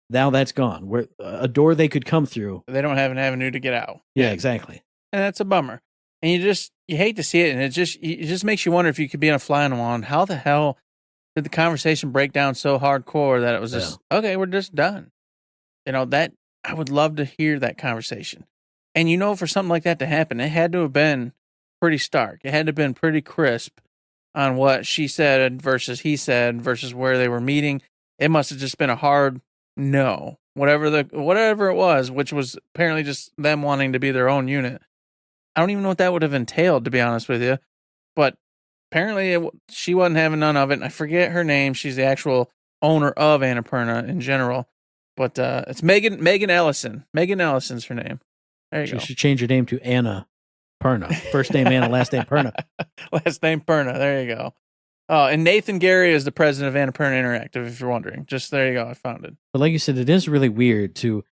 Now that's gone. Where a door they could come through. They don't have an avenue to get out. Yeah, exactly. And that's a bummer. And you hate to see it, and it just makes you wonder if you could be on a fly on the wall. And how the hell did the conversation break down so hardcore that it was just okay? We're just done. That I would love to hear that conversation. And for something like that to happen, it had to have been pretty stark. It had to have been pretty crisp on what she said versus he said versus where they were meeting. It must have just been a hard no, whatever it was, which was apparently just them wanting to be their own unit. I don't even know what that would have entailed, to be honest with you. But apparently she wasn't having none of it. And I forget her name. She's the actual owner of Annapurna in general. But it's Megan Ellison. Megan Ellison's her name. There you go. She should change her name to Anna Perna. First name Anna, last name Perna. Last name Perna. There you go. Oh, and Nathan Gary is the president of Annapurna Interactive, if you're wondering. Just there you go. I found it. But like you said, it is really weird to,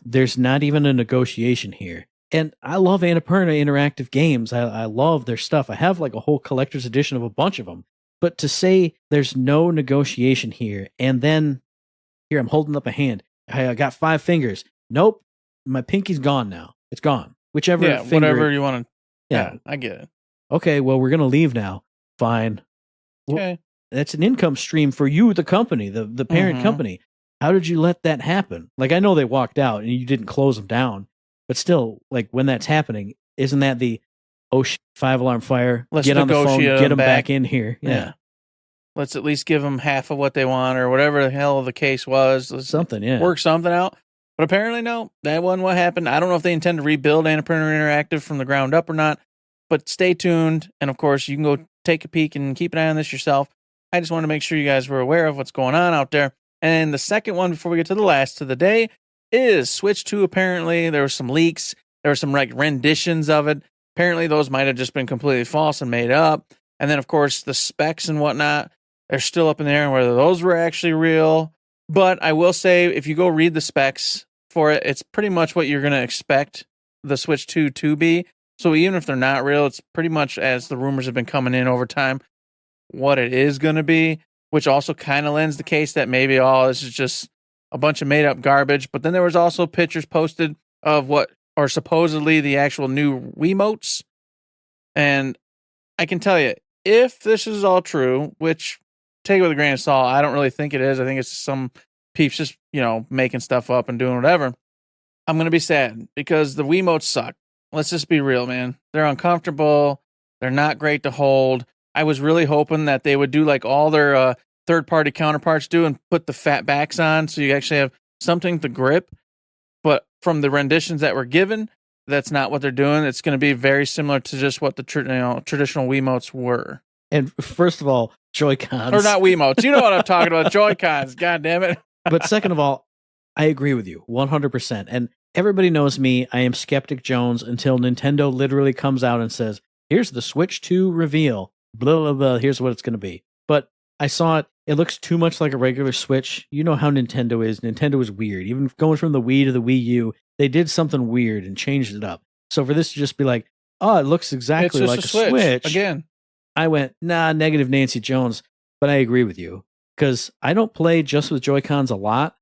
there's not even a negotiation here. And I love Annapurna Interactive games. I love their stuff. I have a whole collector's edition of a bunch of them. But to say there's no negotiation here, and then, here, I'm holding up a hand. I got 5 fingers. Nope. My pinky's gone now. It's gone. Whichever finger. Whatever you want to. Yeah, I get it. Okay, well, we're going to leave now. Fine. Okay. Well, that's an income stream for you, the company, the parent company. How did you let that happen? I know they walked out and you didn't close them down. But still, when that's happening, isn't that the 5-alarm fire? Let's get on the phone, get them back in here. Yeah. Let's at least give them half of what they want or whatever the hell the case was. Let's work something out. But apparently, no, that wasn't what happened. I don't know if they intend to rebuild Annapurna Interactive from the ground up or not. But stay tuned. And of course, you can go take a peek and keep an eye on this yourself. I just want to make sure you guys were aware of what's going on out there. And the second one, before we get to the last of the day, is Switch 2. Apparently, there were some leaks. There were some renditions of it. Apparently, those might have just been completely false and made up. And then, of course, the specs and whatnot, they're still up in the air on whether those were actually real. But I will say, if you go read the specs for it, it's pretty much what you're going to expect the Switch 2 to be. So even if they're not real, it's pretty much, as the rumors have been coming in over time, what it is going to be, which also kind of lends the case that maybe this is just a bunch of made up garbage. But then there was also pictures posted of what are supposedly the actual new Wiimotes. And I can tell you, if this is all true, which take it with a grain of salt, I don't really think it is. I think it's some peeps just, making stuff up and doing whatever. I'm going to be sad because the Wiimotes suck. Let's just be real, man. They're uncomfortable. They're not great to hold. I was really hoping that they would do like all their third-party counterparts do and put the fat backs on so you actually have something to grip. But from the renditions that were given, that's not what they're doing. It's going to be very similar to just what the traditional Wiimotes were. And first of all, Joy-Cons. Or not Wiimotes. You know what I'm talking about. Joy-Cons. God damn it. But second of all, I agree with you 100%. And everybody knows me. I am Skeptic Jones until Nintendo literally comes out and says, here's the Switch 2 reveal. Blah, blah, blah. Here's what it's going to be. But I saw it. It looks too much like a regular Switch. You know how Nintendo is. Nintendo is weird. Even going from the Wii to the Wii U, they did something weird and changed it up. So for this to just be like, oh, it looks exactly like a Switch. Again. I went, nah, negative Nancy Jones. But I agree with you. Because I don't play just with Joy-Cons a lot,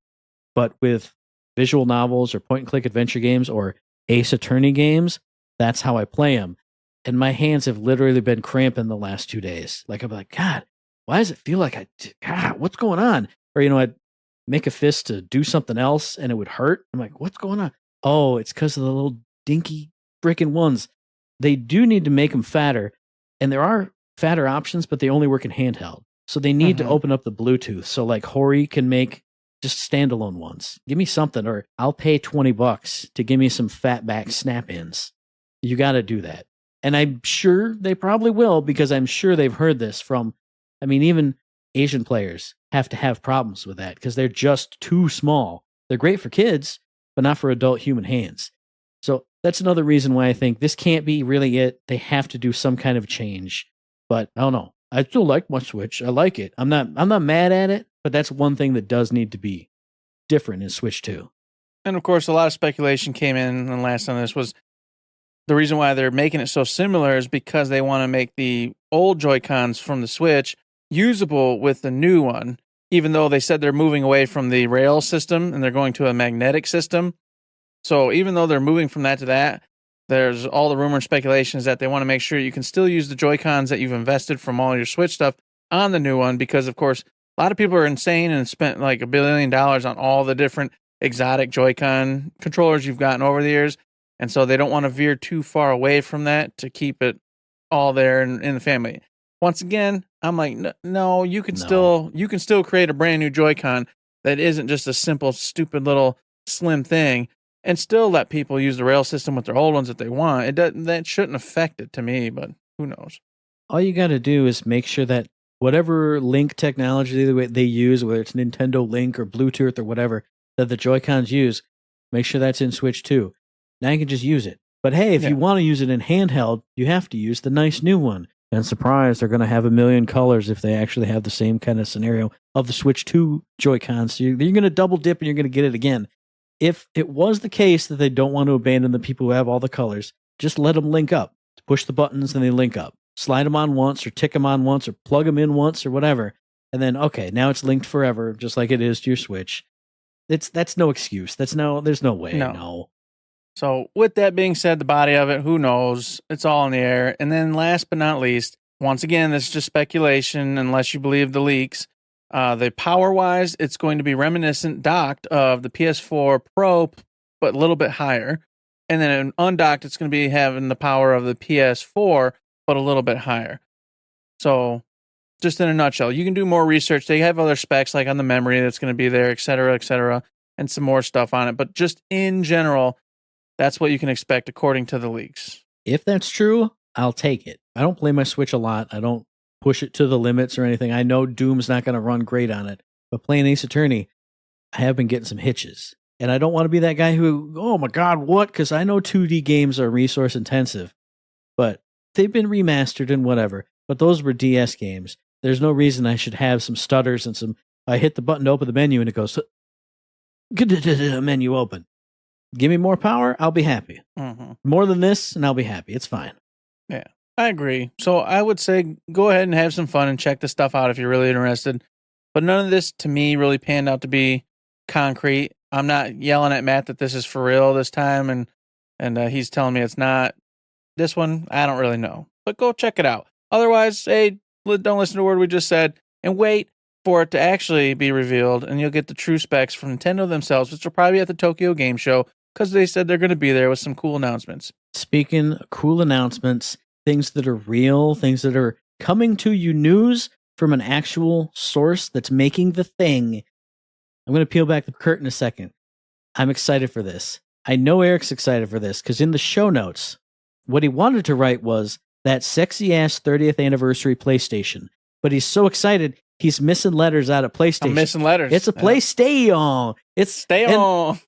but with visual novels or point-and-click adventure games or Ace Attorney games, that's how I play them. And my hands have literally been cramping the last 2 days. I'm like, God, why does it feel like God, what's going on? Or, I'd make a fist to do something else and it would hurt. I'm like, what's going on? Oh, it's because of the little dinky freaking ones. They do need to make them fatter. And there are fatter options, but they only work in handheld. So they need to open up the Bluetooth. So Hori can make just standalone ones. Give me something, or I'll pay $20 to give me some fatback snap-ins. You got to do that. And I'm sure they probably will, because I'm sure they've heard this from, even Asian players have to have problems with that because they're just too small. They're great for kids, but not for adult human hands. So that's another reason why I think this can't be really it. They have to do some kind of change. But I don't know. I still like my Switch. I like it. I'm not mad at it, but that's one thing that does need to be different in Switch 2. And of course, a lot of speculation came in the last on this was the reason why they're making it so similar is because they want to make the old Joy-Cons from the Switch usable with the new one, even though they said they're moving away from the rail system and they're going to a magnetic system. So even though they're moving from that to that, there's all the rumor and speculations that they want to make sure you can still use the Joy-Cons that you've invested from all your Switch stuff on the new one, because of course, a lot of people are insane and spent like $1 billion on all the different exotic Joy-Con controllers you've gotten over the years. And so they don't want to veer too far away from that to keep it all there in the family. Once again, I'm like, no, you can still create a brand new Joy-Con that isn't just a simple, stupid little slim thing, and still let people use the rail system with their old ones if they want. That shouldn't affect it to me, but who knows? All you got to do is make sure that whatever link technology they use, whether it's Nintendo Link or Bluetooth or whatever that the Joy-Cons use, make sure that's in Switch 2. Now you can just use it. But hey, if you want to use it in handheld, you have to use the nice new one. And surprise, they're going to have 1 million colors if they actually have the same kind of scenario of the Switch 2 Joy-Cons. So you're going to double dip and you're going to get it again. If it was the case that they don't want to abandon the people who have all the colors, just let them link up. Push the buttons and they link up. Slide them on once or tick them on once or plug them in once or whatever. And then, okay, now it's linked forever, just like it is to your Switch. That's no excuse. There's no way. No. So with that being said, the body of it, who knows? It's all in the air. And then last but not least, once again, this is just speculation unless you believe the leaks. The power-wise, it's going to be reminiscent docked of the PS4 Pro, but a little bit higher. And then undocked, it's going to be having the power of the PS4, but a little bit higher. So just in a nutshell, you can do more research. They have other specs like on the memory that's going to be there, et cetera, and some more stuff on it. But just in general, that's what you can expect according to the leaks. If that's true, I'll take it. I don't play my Switch a lot. I don't push it to the limits or anything. I know Doom's not going to run great on it. But playing Ace Attorney, I have been getting some hitches. And I don't want to be that guy who, oh my God, what? Because I know 2D games are resource intensive. But they've been remastered and whatever. But those were DS games. There's no reason I should have some stutters and some... I hit the button to open the menu and it goes... Menu open. Give me more power, I'll be happy. Mm-hmm. More than this, and I'll be happy. It's fine. Yeah, I agree. So I would say go ahead and have some fun and check this stuff out if you're really interested. But none of this, to me, really panned out to be concrete. I'm not yelling at Matt that this is for real this time, and he's telling me it's not. This one, I don't really know. But go check it out. Otherwise, hey, don't listen to a word we just said, and wait for it to actually be revealed, and you'll get the true specs from Nintendo themselves, which will probably be at the Tokyo Game Show, because they said they're going to be there with some cool announcements. Speaking of cool announcements, things that are real, things that are coming to you news from an actual source that's making the thing. I'm going to peel back the curtain a second. I'm excited for this. I know Eric's excited for this because in the show notes, what he wanted to write was that sexy ass 30th anniversary PlayStation. But he's so excited, he's missing letters out of PlayStation. I'm missing letters. It's a PlayStation. It's Stay on.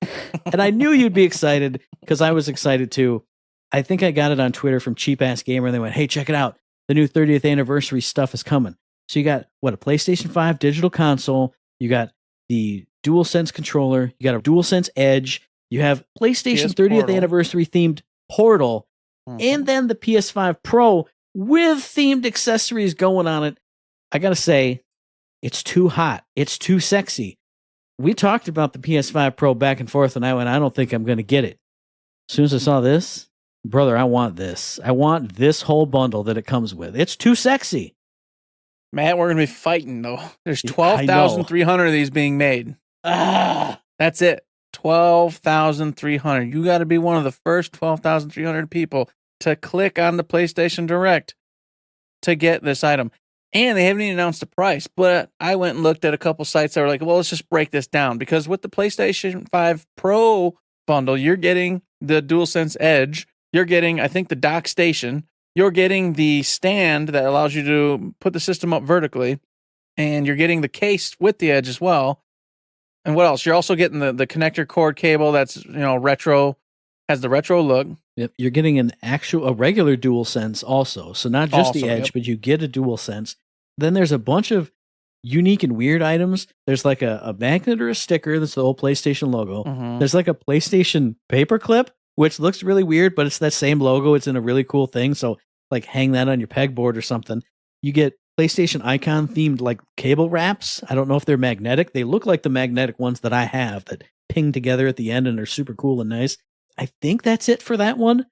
And I knew you'd be excited because I was excited too. I think I got it on Twitter from Cheap Ass Gamer. And they went, hey, check it out. The new 30th anniversary stuff is coming. So you got, a PlayStation 5 digital console. You got the DualSense controller. You got a DualSense Edge. You have PlayStation PS 30th Portal. anniversary themed Portal. And then the PS5 Pro with themed accessories going on it. I got to say, it's too hot. It's too sexy. We talked about the PS5 Pro back and forth, and I don't think I'm going to get it. As soon as I saw this, brother, I want this. I want this whole bundle that it comes with. It's too sexy. Matt, we're going to be fighting, though. There's 12,300 of these being made. That's it. 12,300. You got to be one of the first 12,300 people to click on the PlayStation Direct to get this item. And they haven't even announced the price, but I went and looked at a couple sites that were like, well, let's just break this down. Because with the PlayStation 5 Pro bundle, you're getting the DualSense Edge. You're getting, I think, the dock station. You're getting the stand that allows you to put the system up vertically. And you're getting the case with the Edge as well. And what else? You're also getting the connector cord cable that's, retro, has the retro look. Yep, you're getting a regular DualSense also. So not just the Also, Edge, yep. but you get a DualSense. Then there's a bunch of unique and weird items. There's like a magnet or a sticker that's the old PlayStation logo. Mhm. There's like a PlayStation paperclip, which looks really weird, but it's that same logo. It's in a really cool thing. So like hang that on your pegboard or something. You get PlayStation icon themed like cable wraps. I don't know if they're magnetic. They look like the magnetic ones that I have that ping together at the end and are super cool and nice. I think that's it for that one.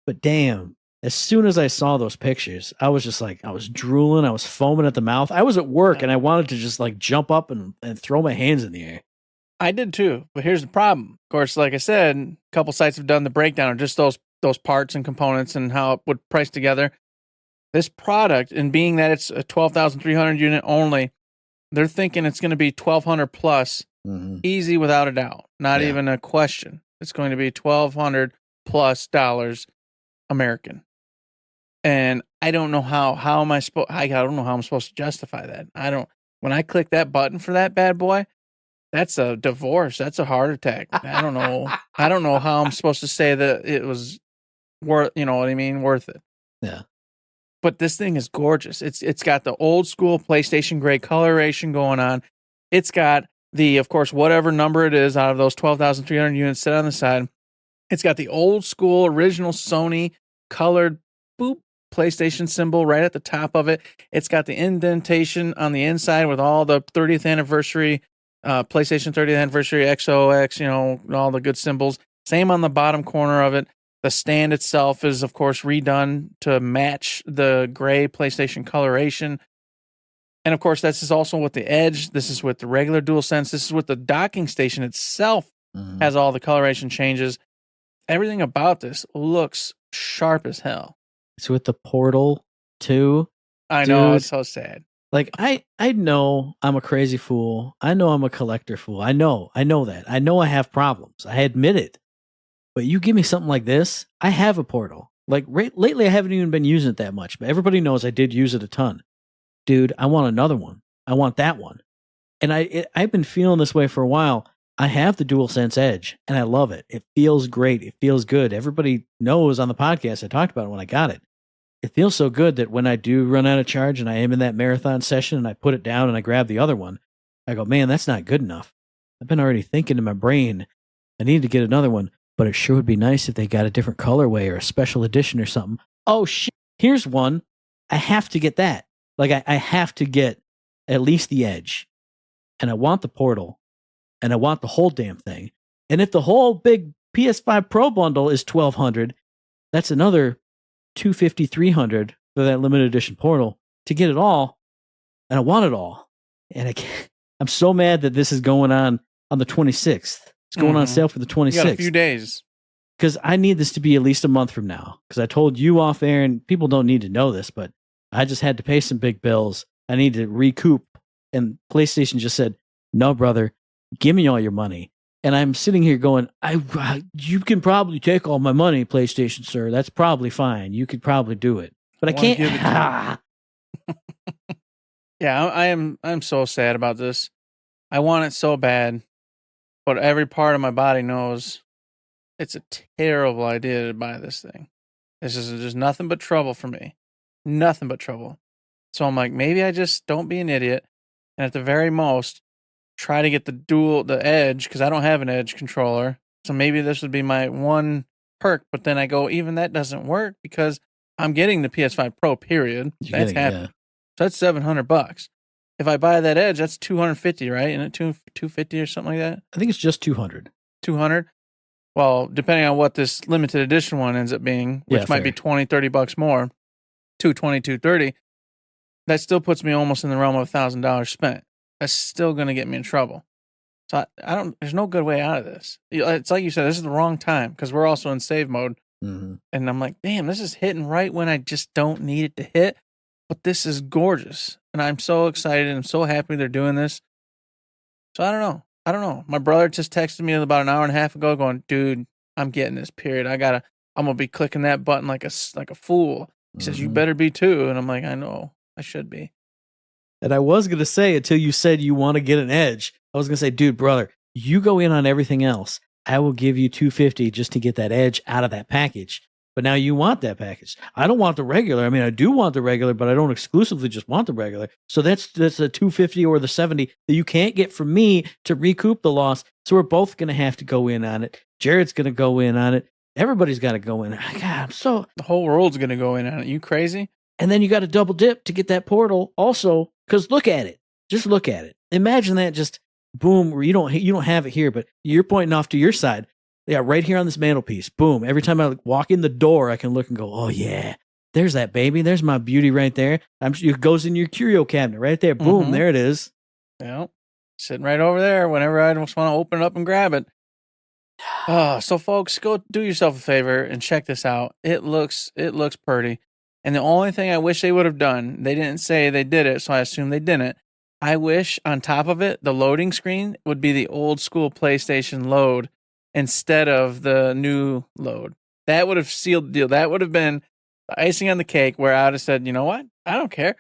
But damn, as soon as I saw those pictures, I was just like, I was drooling. I was foaming at the mouth. I was at work and I wanted to just like jump up and throw my hands in the air. I did too, but here's the problem. Of course, like I said, a couple sites have done the breakdown of just those parts and components and how it would price together. This product, and being that it's a 12,300 unit only, they're thinking it's going to be 1,200 plus, easy without a doubt, not even a question. It's going to be $1,200 plus American, and I don't know how am I supposed. I don't know how I'm supposed to justify that. I don't. When I click that button for that bad boy, that's a divorce. That's a heart attack. I don't know. I don't know how I'm supposed to say that it was worth. You know what I mean? Worth it. Yeah. But this thing is gorgeous. It's got the old school PlayStation gray coloration going on. It's got the, of course, whatever number it is out of those 12,300 units set on the side. It's got the old school original Sony colored PlayStation symbol right at the top of it. It's got the indentation on the inside with all the 30th anniversary, PlayStation 30th anniversary, XOX, all the good symbols. Same on the bottom corner of it. The stand itself is, of course, redone to match the gray PlayStation coloration. And, of course, this is also with the Edge. This is with the regular DualSense. This is with the docking station itself. Has all the coloration changes. Everything about this looks sharp as hell. It's with the Portal too. I know, it's so sad. Like I know I'm a crazy fool. I know I'm a collector fool. I know that. I know I have problems. I admit it. But you give me something like this, I have a Portal. Like lately I haven't even been using it that much, but everybody knows I did use it a ton. Dude, I want another one. I want that one. And I've been feeling this way for a while. I have the DualSense Edge, and I love it. It feels great. It feels good. Everybody knows on the podcast I talked about it when I got it. It feels so good that when I do run out of charge and I am in that marathon session and I put it down and I grab the other one, I go, man, that's not good enough. I've been already thinking in my brain, I need to get another one, but it sure would be nice if they got a different colorway or a special edition or something. Oh, shit. Here's one. I have to get that. Like, I have to get at least the Edge. And I want the Portal. And I want the whole damn thing. And if the whole big PS5 Pro bundle is $1,200, that's another $250, $300 for that limited edition Portal to get it all. And I want it all. And I'm so mad that this is going on the 26th. It's going on sale for the 26th. You got a few days. Because I need this to be at least a month from now. Because I told you off air, and people don't need to know this, but I just had to pay some big bills. I need to recoup. And PlayStation just said, no, brother, give me all your money. And I'm sitting here going, you can probably take all my money, PlayStation, sir. That's probably fine. You could probably do it. But I can't. Give it to you. Yeah, I'm so sad about this. I want it so bad. But every part of my body knows it's a terrible idea to buy this thing. This is just nothing but trouble for me. Nothing but trouble. So I'm like, maybe I just don't be an idiot. And at the very most, try to get the Edge, because I don't have an Edge controller. So maybe this would be my one perk. But then I go, even that doesn't work because I'm getting the PS5 Pro, period. That's happening. Yeah. So that's $700. If I buy that Edge, that's $250, right? Isn't it $250 or something like that? I think it's just $200. $200? Well, depending on what this limited edition one ends up being, which might be $20, $30 more, $220, $230, that still puts me almost in the realm of $1,000 spent. That's still going to get me in trouble. So I don't. There's no good way out of this. It's like you said, this is the wrong time because we're also in save mode. And I'm like, damn, this is hitting right when I just don't need it to hit. But this is gorgeous. And I'm so excited. I'm so happy they're doing this. So I don't know. My brother just texted me about an hour and a half ago going, dude, I'm getting this, period. I'm going to be clicking that button like a fool. He says, you better be too. And I'm like, I know, I should be. And I was going to say, until you said you want to get an Edge, I was going to say, dude, brother, you go in on everything else. I will give you $250 just to get that edge out of that package. But now you want that package. I don't want the regular. I mean, I do want the regular, but I don't exclusively just want the regular. So that's a $250 or the $70 that you can't get from me to recoup the loss. So we're both going to have to go in on it. Jared's going to go in on it. Everybody's got to go in. God, the whole world's going to go in on it. You crazy? And then you got to double dip to get that portal also. Because look at it. Just look at it. Imagine that just boom. You don't have it here, but you're pointing off to your side. Yeah, right here on this mantelpiece. Boom. Every time I walk in the door, I can look and go, oh, yeah, there's that baby. There's my beauty right there. It goes in your curio cabinet right there. Boom, there it is. Yeah, sitting right over there whenever I just want to open it up and grab it. So, folks, go do yourself a favor and check this out. It looks pretty. And the only thing I wish they would have done, they didn't say they did it, so I assume they didn't. I wish on top of it, the loading screen would be the old school PlayStation load instead of the new load. That would have sealed the deal. That would have been the icing on the cake where I would have said, you know what? I don't care.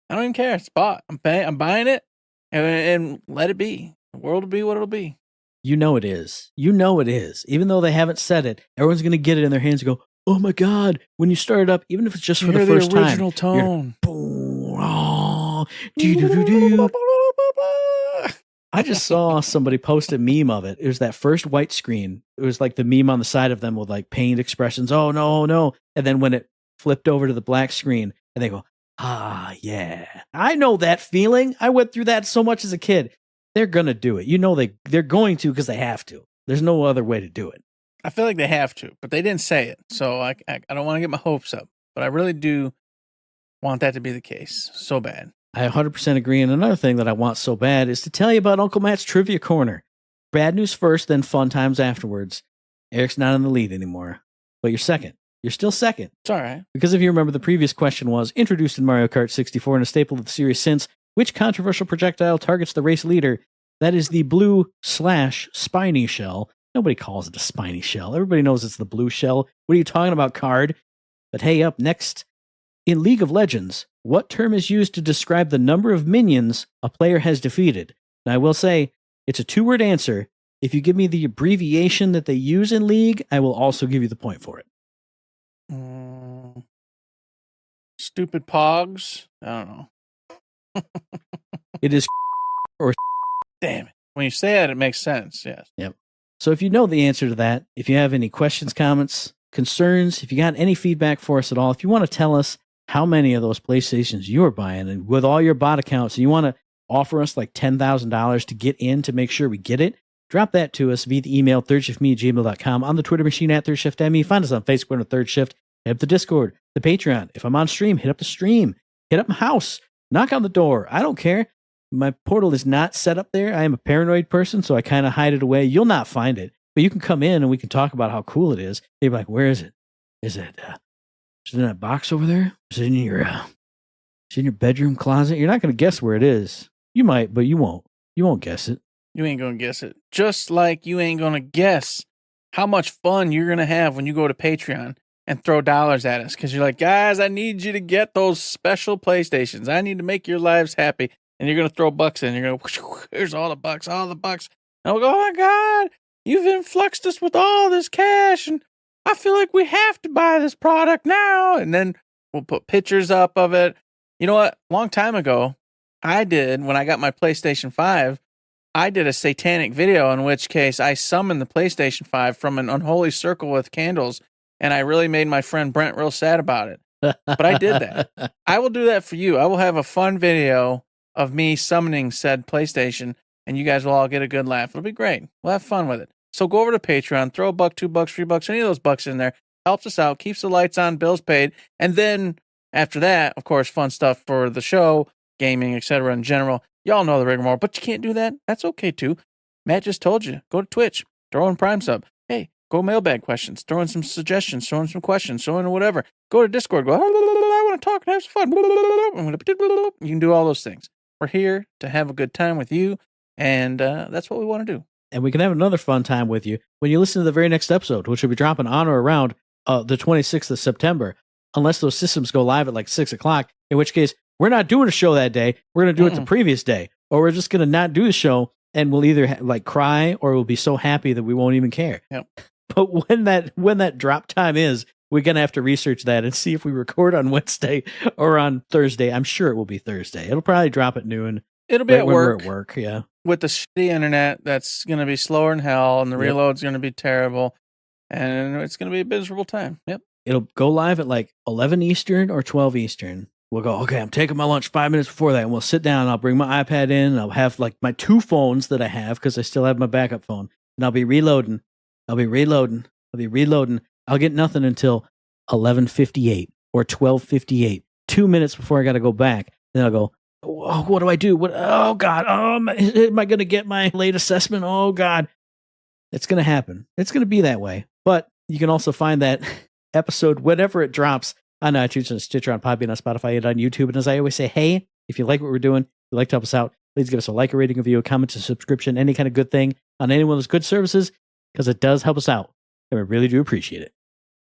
I don't even care. It's bought. I'm buying it and let it be. The world will be what it'll be. You know it is. You know it is. Even though they haven't said it, everyone's going to get it in their hands and go, oh my God, when you start it up, even if it's just for the first time. The original tone. Boom, oh, doo-doo-doo-doo. I just saw somebody post a meme of it. It was that first white screen. It was like the meme on the side of them with like pained expressions. Oh, no, no. And then when it flipped over to the black screen and they go, ah, yeah. I know that feeling. I went through that so much as a kid. They're going to do it. You know they're going to because they have to. There's no other way to do it. I feel like they have to, but they didn't say it. So I don't want to get my hopes up. But I really do want that to be the case so bad. I 100% agree. And another thing that I want so bad is to tell you about Uncle Matt's Trivia Corner. Bad news first, then fun times afterwards. Eric's not in the lead anymore, but you're second. You're still second. It's all right. Because if you remember, the previous question was, introduced in Mario Kart 64 and a staple of the series since, which controversial projectile targets the race leader? That is the blue/spiny shell. Nobody calls it a spiny shell. Everybody knows it's the blue shell. What are you talking about, card? But hey, up next, in League of Legends, what term is used to describe the number of minions a player has defeated? Now, I will say, it's a two-word answer. If you give me the abbreviation that they use in League, I will also give you the point for it. Stupid pogs? I don't know. It is or damn it. When you say that, it makes sense. Yes. Yep. So if you know the answer to that, if you have any questions, comments, concerns, if you got any feedback for us at all, if you want to tell us how many of those PlayStations you are buying and with all your bot accounts, you want to offer us like $10,000 to get in to make sure we get it, drop that to us via the email thirdshiftme@gmail.com, on the Twitter machine @thirdshiftme. Find us on Facebook on Third Shift. Hit up the Discord, the Patreon. If I'm on stream, hit up the stream. Hit up my house. Knock on the door. I don't care. My portal is not set up there. I am a paranoid person, so I kind of hide it away. You'll not find it, but you can come in and we can talk about how cool it is. You'll be like, where is it? Is it in that box over there? Is it in your bedroom closet? You're not going to guess where it is. You might, but you won't. You won't guess it. You ain't going to guess it. Just like you ain't going to guess how much fun you're going to have when you go to Patreon and throw dollars at us. Because you're like, guys, I need you to get those special PlayStations. I need to make your lives happy. And you're going to throw bucks in. You're going to, here's all the bucks. And we'll go, oh my God, you've influxed us with all this cash. And I feel like we have to buy this product now. And then we'll put pictures up of it. You know what? Long time ago, when I got my PlayStation 5, I did a satanic video, in which case I summoned the PlayStation 5 from an unholy circle with candles. And I really made my friend Brent real sad about it. But I did that. I will do that for you. I will have a fun video of me summoning said PlayStation, and you guys will all get a good laugh. It'll be great. We'll have fun with it. So go over to Patreon, throw $1, $2, $3, any of those bucks in there. Helps us out, keeps the lights on, bills paid. And then after that, of course, fun stuff for the show, gaming, etc. in general. Y'all know the rigmarole, but you can't do that. That's okay too. Matt just told you. Go to Twitch, throw in Prime Sub. Hey, go mailbag questions, throw in some suggestions, throw in some questions, throw in whatever. Go to Discord, go, I want to talk and have some fun. You can do all those things. We're here to have a good time with you, and that's what we want to do. And we can have another fun time with you when you listen to the very next episode, which will be dropping on or around the 26th of September, unless those systems go live at like 6 o'clock, in which case we're not doing a show that day. We're going to do it the previous day, or we're just going to not do the show and we'll either like cry or we'll be so happy that we won't even care. Yep. But when that drop time is, we're going to have to research that and see if we record on Wednesday or on Thursday. I'm sure it will be Thursday. It'll probably drop at noon. It'll be right at when work. We're at work, yeah. With the shitty internet, that's going to be slower than hell, and the reload's going to be terrible, and it's going to be a miserable time. Yep. It'll go live at like 11 Eastern or 12 Eastern. We'll go, okay, I'm taking my lunch 5 minutes before that, and we'll sit down, and I'll bring my iPad in, and I'll have like my 2 phones that I have because I still have my backup phone, and I'll be reloading. I'll get nothing until 11:58 or 12:58, 2 minutes before I got to go back. Then I'll go, oh, what do I do? Oh, God. Oh, am I going to get my late assessment? Oh, God. It's going to happen. It's going to be that way. But you can also find that episode whenever it drops on iTunes and Stitcher, on Podbean, on Spotify, and on YouTube. And as I always say, hey, if you like what we're doing, if you'd like to help us out, please give us a like, a rating, a review, a comment, a subscription, any kind of good thing on any one of those good services, because it does help us out. And we really do appreciate it.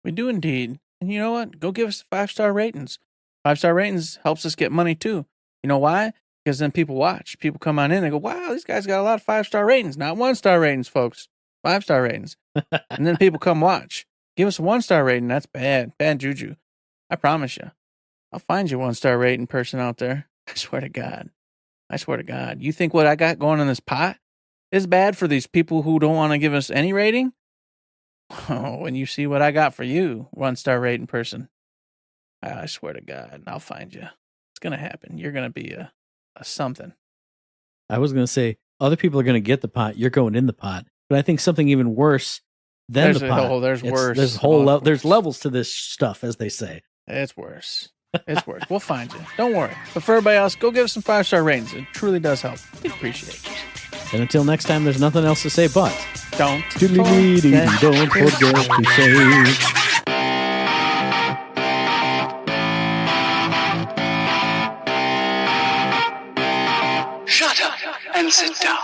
We do indeed. And you know what? Go give us 5-star ratings. 5-star ratings helps us get money too. You know why? Because then people watch. People come on in and go, wow, these guys got a lot of 5-star ratings. Not 1-star ratings, folks. 5-star ratings. And then people come watch. Give us a 1-star rating. That's bad. Bad juju. I promise you. I'll find you a 1-star rating person out there. I swear to God. You think what I got going in this pot is bad for these people who don't want to give us any rating? Oh, when you see what I got for you, 1-star rating person, I swear to God, I'll find you. It's going to happen. You're going to be a something. I was going to say, other people are going to get the pot. You're going in the pot. But I think something even worse than the pot. Oh, there's worse. There's levels to this stuff, as they say. It's worse. We'll find you. Don't worry. But for everybody else, go give us some 5-star ratings. It truly does help. We appreciate it. And until next time, there's nothing else to say but don't forget to say. Shut up and sit down.